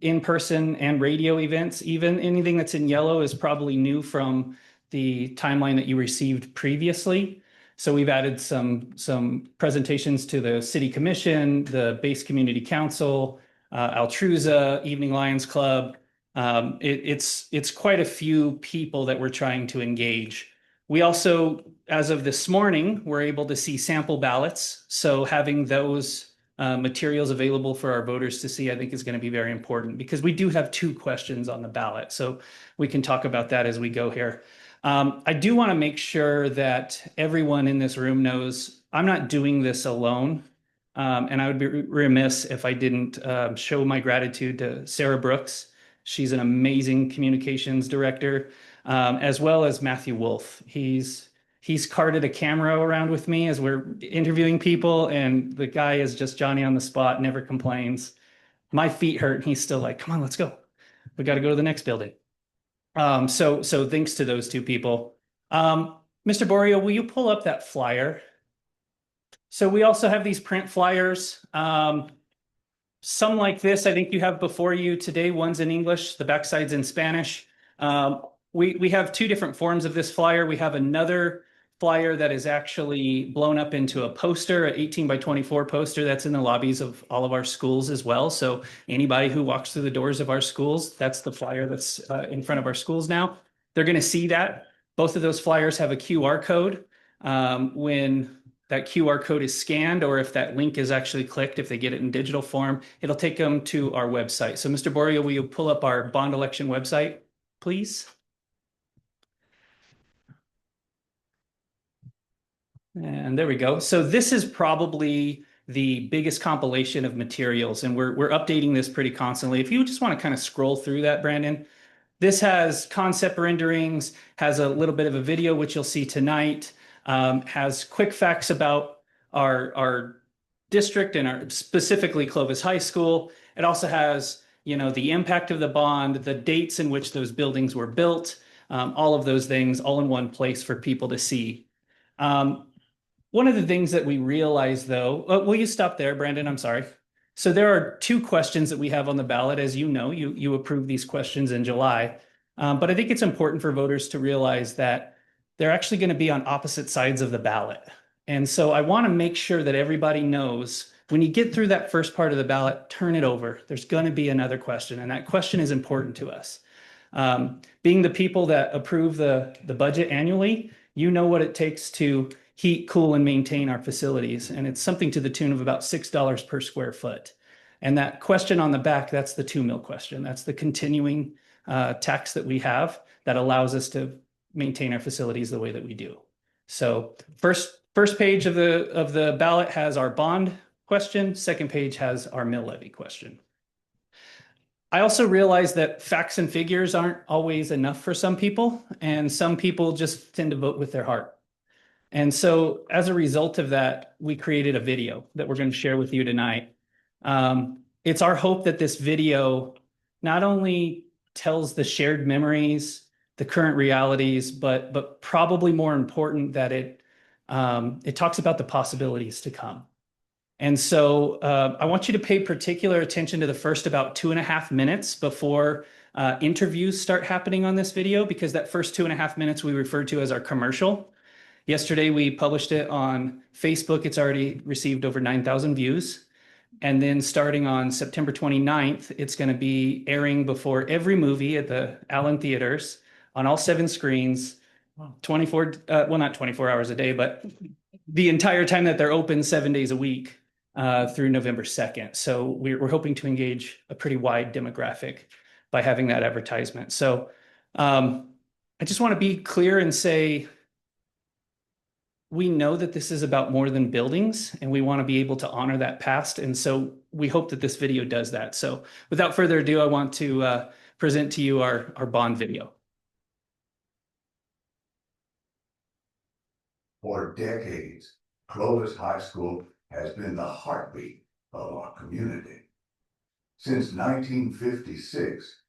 V: in-person and radio events. Even anything that's in yellow is probably new from the timeline that you received previously. So we've added some presentations to the City Commission, the Base Community Council, Altruza, Evening Lions Club. It's quite a few people that we're trying to engage. We also, as of this morning, we're able to see sample ballots. So having those materials available for our voters to see, I think, is going to be very important, because we do have 2 questions on the ballot. So we can talk about that as we go here. I do want to make sure that everyone in this room knows I'm not doing this alone. And I would be remiss if I didn't show my gratitude to Sarah Brooks. She's an amazing communications director, as well as Matthew Wolf. He's carted a camera around with me as we're interviewing people, and the guy is just Johnny on the spot, never complains. My feet hurt, and he's still like, "Come on, let's go. We got to go to the next building." So thanks to those 2 people. Mr. Borio, will you pull up that flyer? So we also have these print flyers. Some like this, I think you have before you today. One's in English, the backside's in Spanish. We have 2 different forms of this flyer. We have another flyer that is actually blown up into a poster, an 18 by 24 poster that's in the lobbies of all of our schools as well. So anybody who walks through the doors of our schools, that's the flyer that's in front of our schools now. They're going to see that. Both of those flyers have a QR code. When that QR code is scanned or if that link is actually clicked, if they get it in digital form, it'll take them to our website. So Mr. Borio, will you pull up our bond election website, please? And there we go. So this is probably the biggest compilation of materials, and we're updating this pretty constantly. If you just want to kind of scroll through that, Brandon, this has concept renderings, has a little bit of a video, which you'll see tonight, has quick facts about our district and our specifically Clovis High School. It also has, you know, the impact of the bond, the dates in which those buildings were built, all of those things all in one place for people to see. One of the things that we realize, though, will you stop there, Brandon? I'm sorry. So there are two questions that we have on the ballot. As you know, you approved these questions in July. But I think it's important for voters to realize that they're actually going to be on opposite sides of the ballot. And so I want to make sure that everybody knows when you get through that first part of the ballot, turn it over. There's going to be another question, and that question is important to us. Being the people that approve the budget annually, you know what it takes to heat, cool, and maintain our facilities. And it's something to the tune of about $6 per square foot. And that question on the back, that's the 2 mil question. That's the continuing tax that we have that allows us to maintain our facilities the way that we do. So first page of the ballot has our bond question. Second page has our mill levy question. I also realize that facts and figures aren't always enough for some people, and some people just tend to vote with their heart. And so as a result of that, we created a video that we're going to share with you tonight. It's our hope that this video not only tells the shared memories, the current realities, but probably more important that it talks about the possibilities to come. And so I want you to pay particular attention to the first about 2.5 minutes before interviews start happening on this video, because that first 2.5 minutes we refer to as our commercial. Yesterday, we published it on Facebook. It's already received over 9,000 views. And then starting on September 29th, it's going to be airing before every movie at the Allen Theaters on all 7 screens, 24, well, not 24 hours a day, but the entire time that they're open 7 days a week through November 2nd. So we're hoping to engage a pretty wide demographic by having that advertisement. So I just want to be clear and say, we know that this is about more than buildings, and we want to be able to honor that past. And so we hope that this video does that. So without further ado, I want to present to you our bond video.
B: For decades, Clovis High School has been the heartbeat of our community. Since 1956,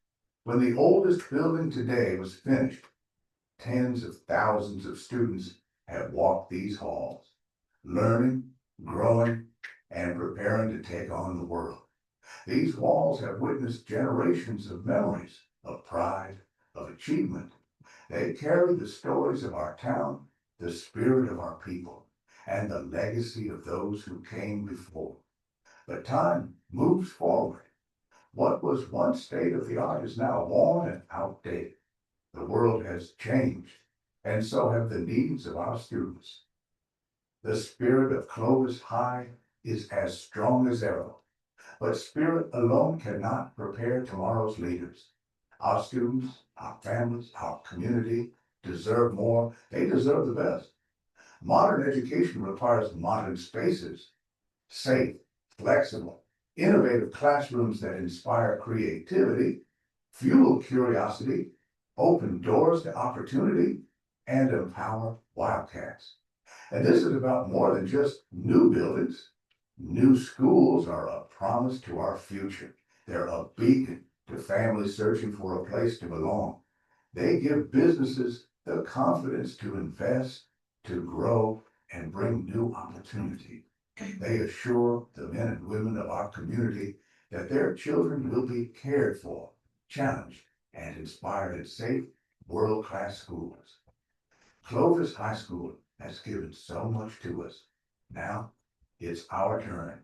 B: when the oldest building today was finished, tens of thousands of students have walked these halls, learning, growing, and preparing to take on the world. These walls have witnessed generations of memories, of pride, of achievement. They carry the stories of our town, the spirit of our people, and the legacy of those who came before. But time moves forward. What was once state of the art is now worn and outdated. The world has changed, and so have the needs of our students. The spirit of Clovis High is as strong as ever, but spirit alone cannot prepare tomorrow's leaders. Our students, our families, our community deserve more. They deserve the best. Modern education requires modern spaces, safe, flexible, innovative classrooms that inspire creativity, fuel curiosity, open doors to opportunity, and empower wildcats. And this is about more than just new buildings. New schools are a promise to our future. They're a beacon to families searching for a place to belong. They give businesses the confidence to invest, to grow, and bring new opportunity. They assure the men and women of our community that their children will be cared for, challenged, and inspired in safe, world-class schools. Clovis High School has given so much to us. Now it's our turn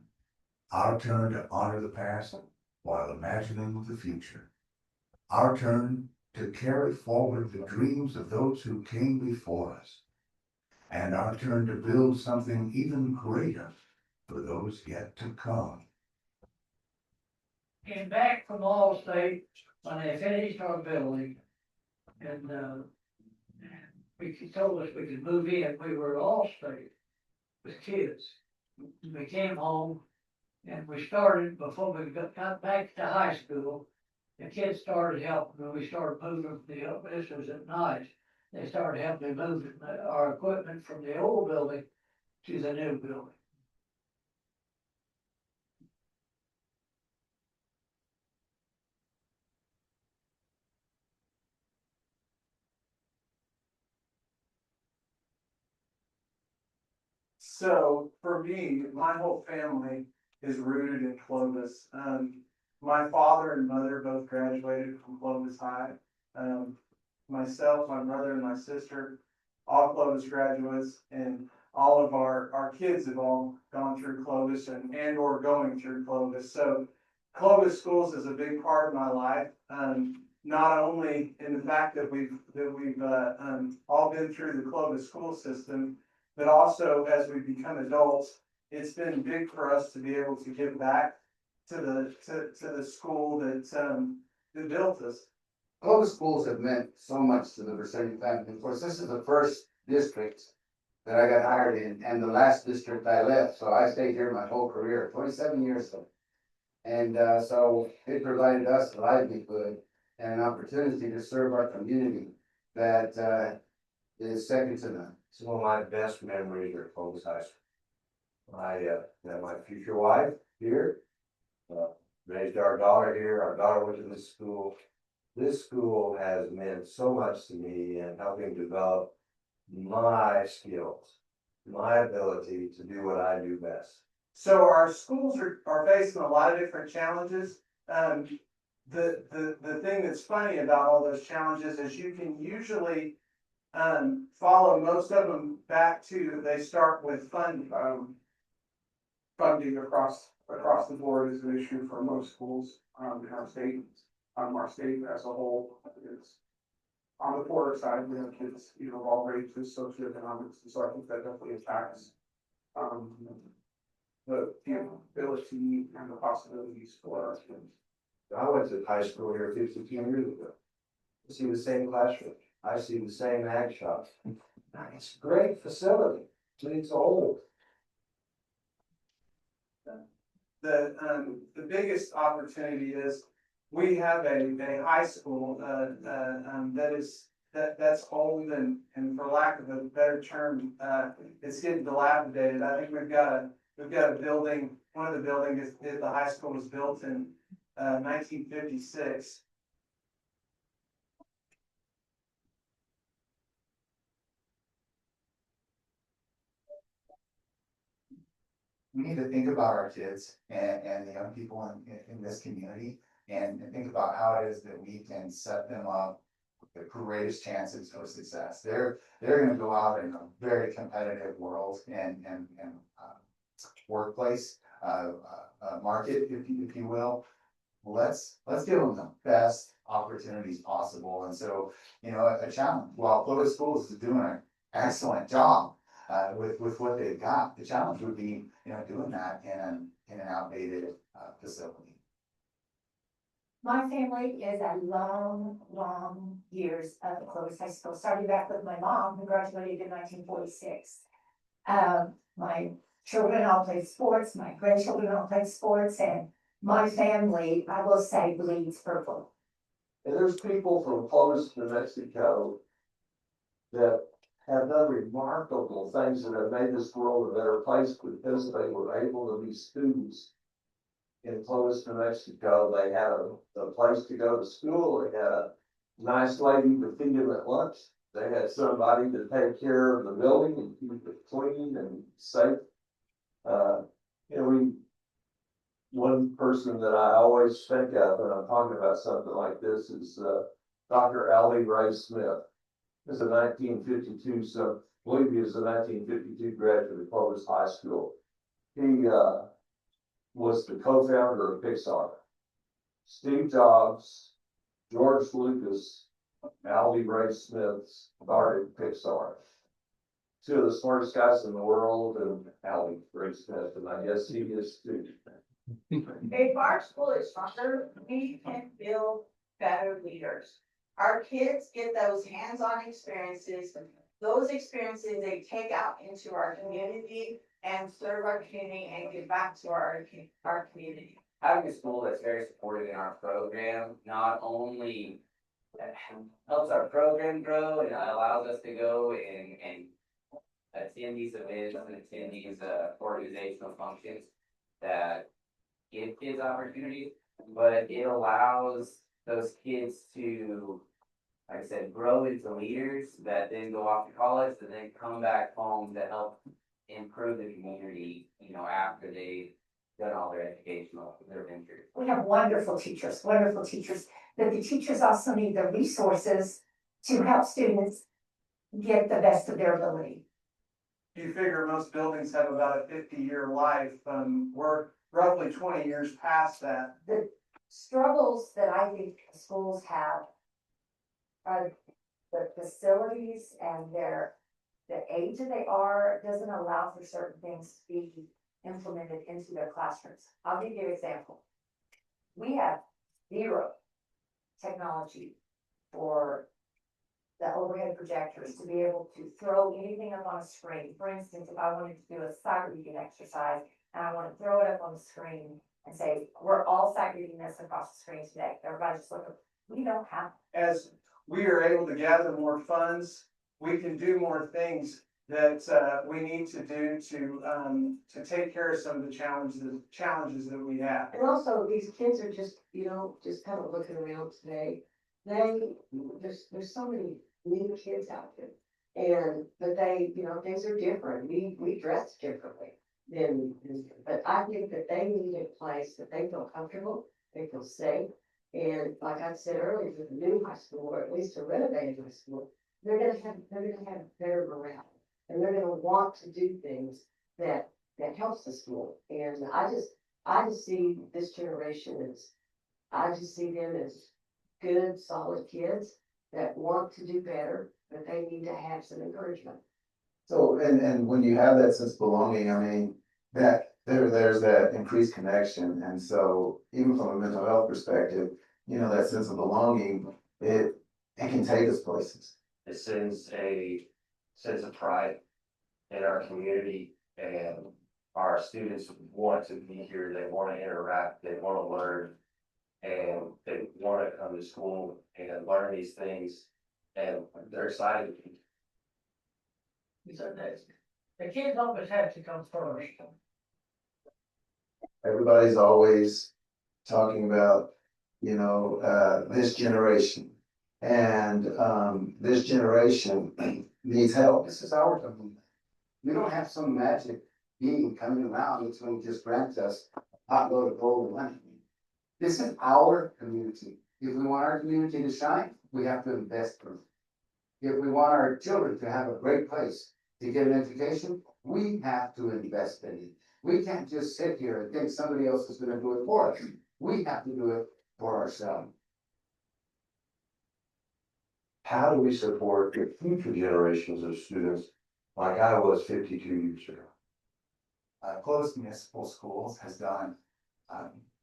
B: to honor the past while imagining the future. Our turn to carry forward the dreams of those who came before us. and our turn to build something even greater for those yet to come.
F: Came back from Allstate when they finished our building. And, told us we could move in. We were at Allstate with kids. We came home and we started, before we got back to high school, the kids started helping me. We started moving this was at night. They started helping me move our equipment from the old building to the new building.
V: So for me, my whole family is rooted in Clovis. My father and mother both graduated from Clovis High. Myself, my brother, and my sister, all Clovis graduates, and all of our kids have all gone through Clovis and or going through Clovis. So Clovis Schools is a big part of my life. Not only in the fact that we've all been through the Clovis school system, but also as we become adults, it's been big for us to be able to give back to the school that built us.
K: Clovis schools have meant so much to the Versailles family. Of course, this is the first district that I got hired in, and the last district I left. So I stayed here my whole career, 27 years. And so it provided us a livelihood and an opportunity to serve our community that is second to none.
W: Some of my best memories are Clovis High School. I met my future wife here, raised our daughter here. Our daughter went to this school. This school has meant so much to me in helping develop my skills, my ability to do what I do best.
V: So our schools are facing a lot of different challenges. The thing that's funny about all those challenges is you can usually follow most of them back to, they start with funding. Funding across the board is an issue for most schools in our state. Our state as a whole is on the poorer side. We have kids, of all ranges, socioeconomics, and so I think that definitely impacts the ability and the possibilities for our students.
W: I went to high school here 52 years ago. I see the same classroom. I see the same ag shop. It's a great facility, but it's old.
V: The biggest opportunity is we have a high school that's old and for lack of a better term, it's getting dilapidated. I think we've got a building. One of the buildings at the high school was built in 1956.
K: We need to think about our kids and the young people in this community and think about how it is that we can set them up with the greatest chances for success. They're going to go out in a very competitive world and workplace market, if you will. Let's give them the best opportunities possible. And so, a challenge. While Clovis Schools is doing an excellent job with what they've got, the challenge would be, doing that in an outdated facility.
X: My family is a long years of Clovis High School, starting back with my mom, who graduated in 1946. My children all played sports, my grandchildren all played sports, and my family, I will say, bleeds purple.
W: And there's people from Clovis, New Mexico that have done remarkable things that have made this world a better place because they were able to be students in Clovis, New Mexico. They had a place to go to school. They had a nice lady to feed them at lunch. They had somebody to take care of the building and keep it clean and safe. One person that I always think of when I'm talking about something like this is Dr. Allie Ray Smith. Is a 1952, so I believe he is a 1952 graduate of Clovis High School. He was the co-founder of Pixar. Steve Jobs, George Lucas, Allie Ray Smith started Pixar. two of the smartest guys in the world, and Alan Grace Smith, and I guess he is too.
X: If our school is stronger, we can build better leaders. Our kids get those hands-on experiences. Those experiences they take out into our community and serve our community and give back to our community.
O: Having a school that's very supportive in our program not only helps our program grow and allows us to go and attend these events and attend these organizational functions that give kids opportunities, but it allows those kids to, like I said, grow into leaders that then go off to college and then come back home to help improve the community, you know, after they've done all their their ventures.
X: We have wonderful teachers, but the teachers also need the resources to help students get the best of their ability.
V: You figure most buildings have about a 50-year life, we're roughly 20 years past that.
X: The struggles that I think schools have are the facilities and the age that they are doesn't allow for certain things to be implemented into their classrooms. I'll give you an example. We have zero technology for the overhead projectors to be able to throw anything up on a screen. For instance, if I wanted to do a sight reading exercise and I want to throw it up on the screen and say, we're all sight reading this across the screen today. Everybody just look up. We don't have.
V: As we are able to gather more funds, we can do more things that we need to do to take care of some of the challenges that we have.
X: And also, these kids are just, just kind of looking around today. There's so many new kids out there, but things are different. We dress differently but I think that they need a place that they feel comfortable, they feel safe. And like I said earlier, with a new high school, or at least a renovated high school, they're gonna have better morale. And they're gonna want to do things that helps the school. And I just see this generation I just see them as good, solid kids that want to do better, but they need to have some encouragement.
K: So, and when you have that sense of belonging, I mean, that there's that increased connection. And so even from a mental health perspective, that sense of belonging, it can take us places.
W: It sends a sense of pride in our community, and our students want to be here, they want to interact, they want to learn, and they want to come to school and learn these things, and they're excited.
F: So the kids always have to come first.
K: Everybody's always talking about, this generation. And this generation needs help. This is our community. We don't have some magic being coming around that's going to just grant us hot load of gold and money. This is our community. If we want our community to shine, we have to invest in it. If we want our children to have a great place to get an education, we have to invest in it. We can't just sit here and think somebody else is going to do it for us. We have to do it for ourselves.
W: How do we support the future generations of students like I was 52 years ago?
K: Close Municipal Schools has done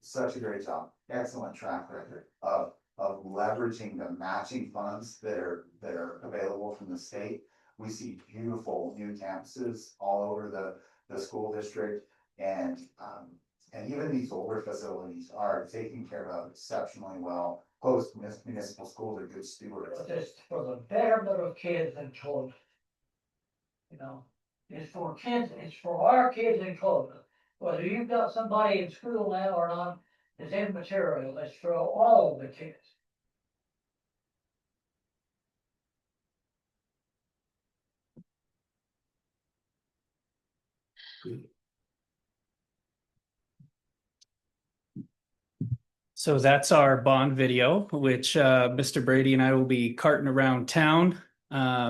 K: such a great job, excellent track record of leveraging the matching funds that are available from the state. We see beautiful new campuses all over the school district, and even these older facilities are taken care of exceptionally well. Post Municipal Schools are good stewards.
F: It's for the betterment of kids and children. It's for kids, it's for our kids and children. Whether you've got somebody in school now or not, it's immaterial. It's for all the kids.
V: So that's our bond video, which Mr. Brady and I will be carting around town,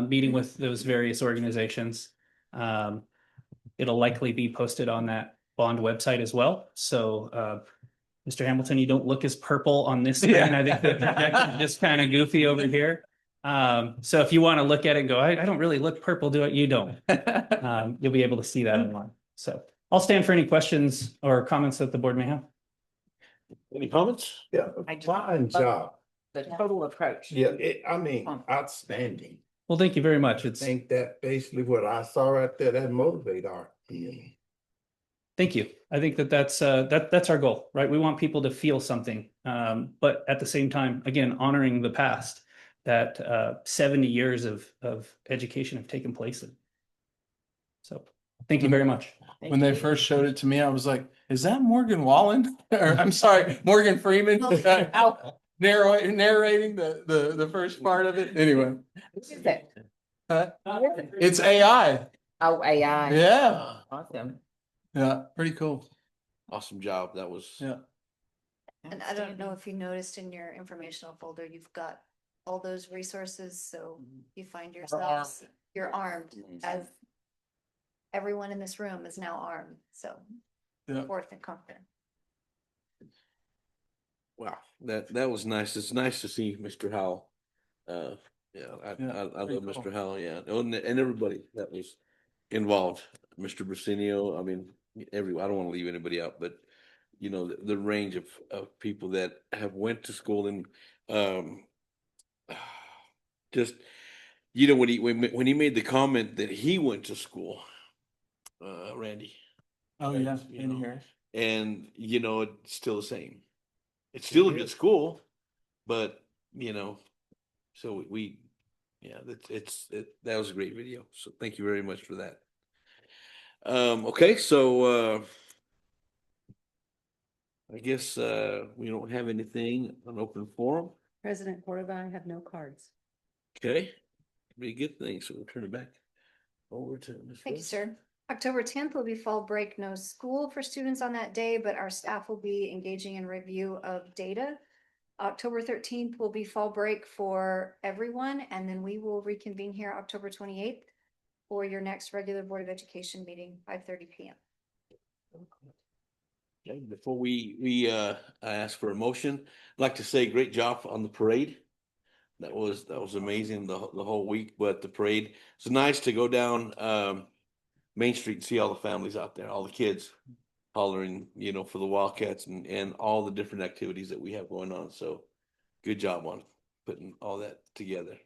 V: meeting with those various organizations. It'll likely be posted on that bond website as well. So, Mr. Hamilton, you don't look as purple on this screen. I think the projection is just kind of goofy over here. So if you want to look at it and go, I don't really look purple, do it, you don't. You'll be able to see that online. So I'll stand for any questions or comments that the board may have.
A: Any comments?
D: Yeah, fine job.
C: The total approach.
D: Yeah, I mean, outstanding.
V: Well, thank you very much.
D: I
V: It's,
D: think that basically what I saw right there, that motivate our community.
V: thank you. I think that's our goal, right? We want people to feel something. But at the same time, again, honoring the past that 70 years of education have taken place in. So thank you very much.
D: When they first showed it to me, I was like, is that Morgan Wallen? Or I'm sorry, Morgan Freeman narrating the first part of it. Anyway.
C: What is that?
D: It's AI.
C: Oh, AI.
D: Yeah.
C: Awesome.
D: Yeah, pretty cool.
A: Awesome job. That was.
D: Yeah.
E: And I don't know if you noticed in your informational folder, you've got all those resources, so you find yourselves, you're armed, as everyone in this room is now armed, so
D: Yeah.
E: forth and confident.
A: Wow, that was nice. It's nice to see Mr. Howell. Yeah, I love Mr. Howell. Yeah, and everybody that was involved, Mr. Brasenio. I mean, I don't want to leave anybody out, but you know the range of people that have went to school and just when he made the comment that he went to school, Randy.
D: Oh yeah,
A: You know, and it's still the same. It's still a good school, but so that was a great video. So thank you very much for that. Okay, so I guess we don't have anything on open forum.
Q: President Cordova, I have no cards.
A: Okay, be a good thing. So we'll turn it back over to Ms.
E: Thank you,
A: Rose.
E: sir. October 10th will be fall break, no school for students on that day, but our staff will be engaging in review of data. October 13th will be fall break for everyone, and then we will reconvene here October 28th for your next regular Board of Education meeting, 5:30 p.m.
A: Okay, before we ask for a motion, I'd like to say great job on the parade. That was amazing the whole week, but the parade, it's nice to go down Main Street and see all the families out there, all the kids hollering, for the Wildcats and all the different activities that we have going on. So good job on putting all that together.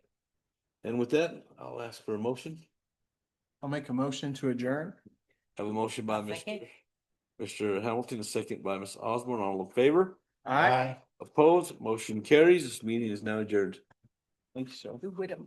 A: And with that, I'll ask for a motion.
D: I'll make a motion to adjourn.
A: I have a motion by Mr. Hamilton, a second by Ms. Osborne. All in favor?
D: Aye.
A: Opposed? Motion carries. This meeting is now adjourned.
D: Thank you, sir.
C: Who would have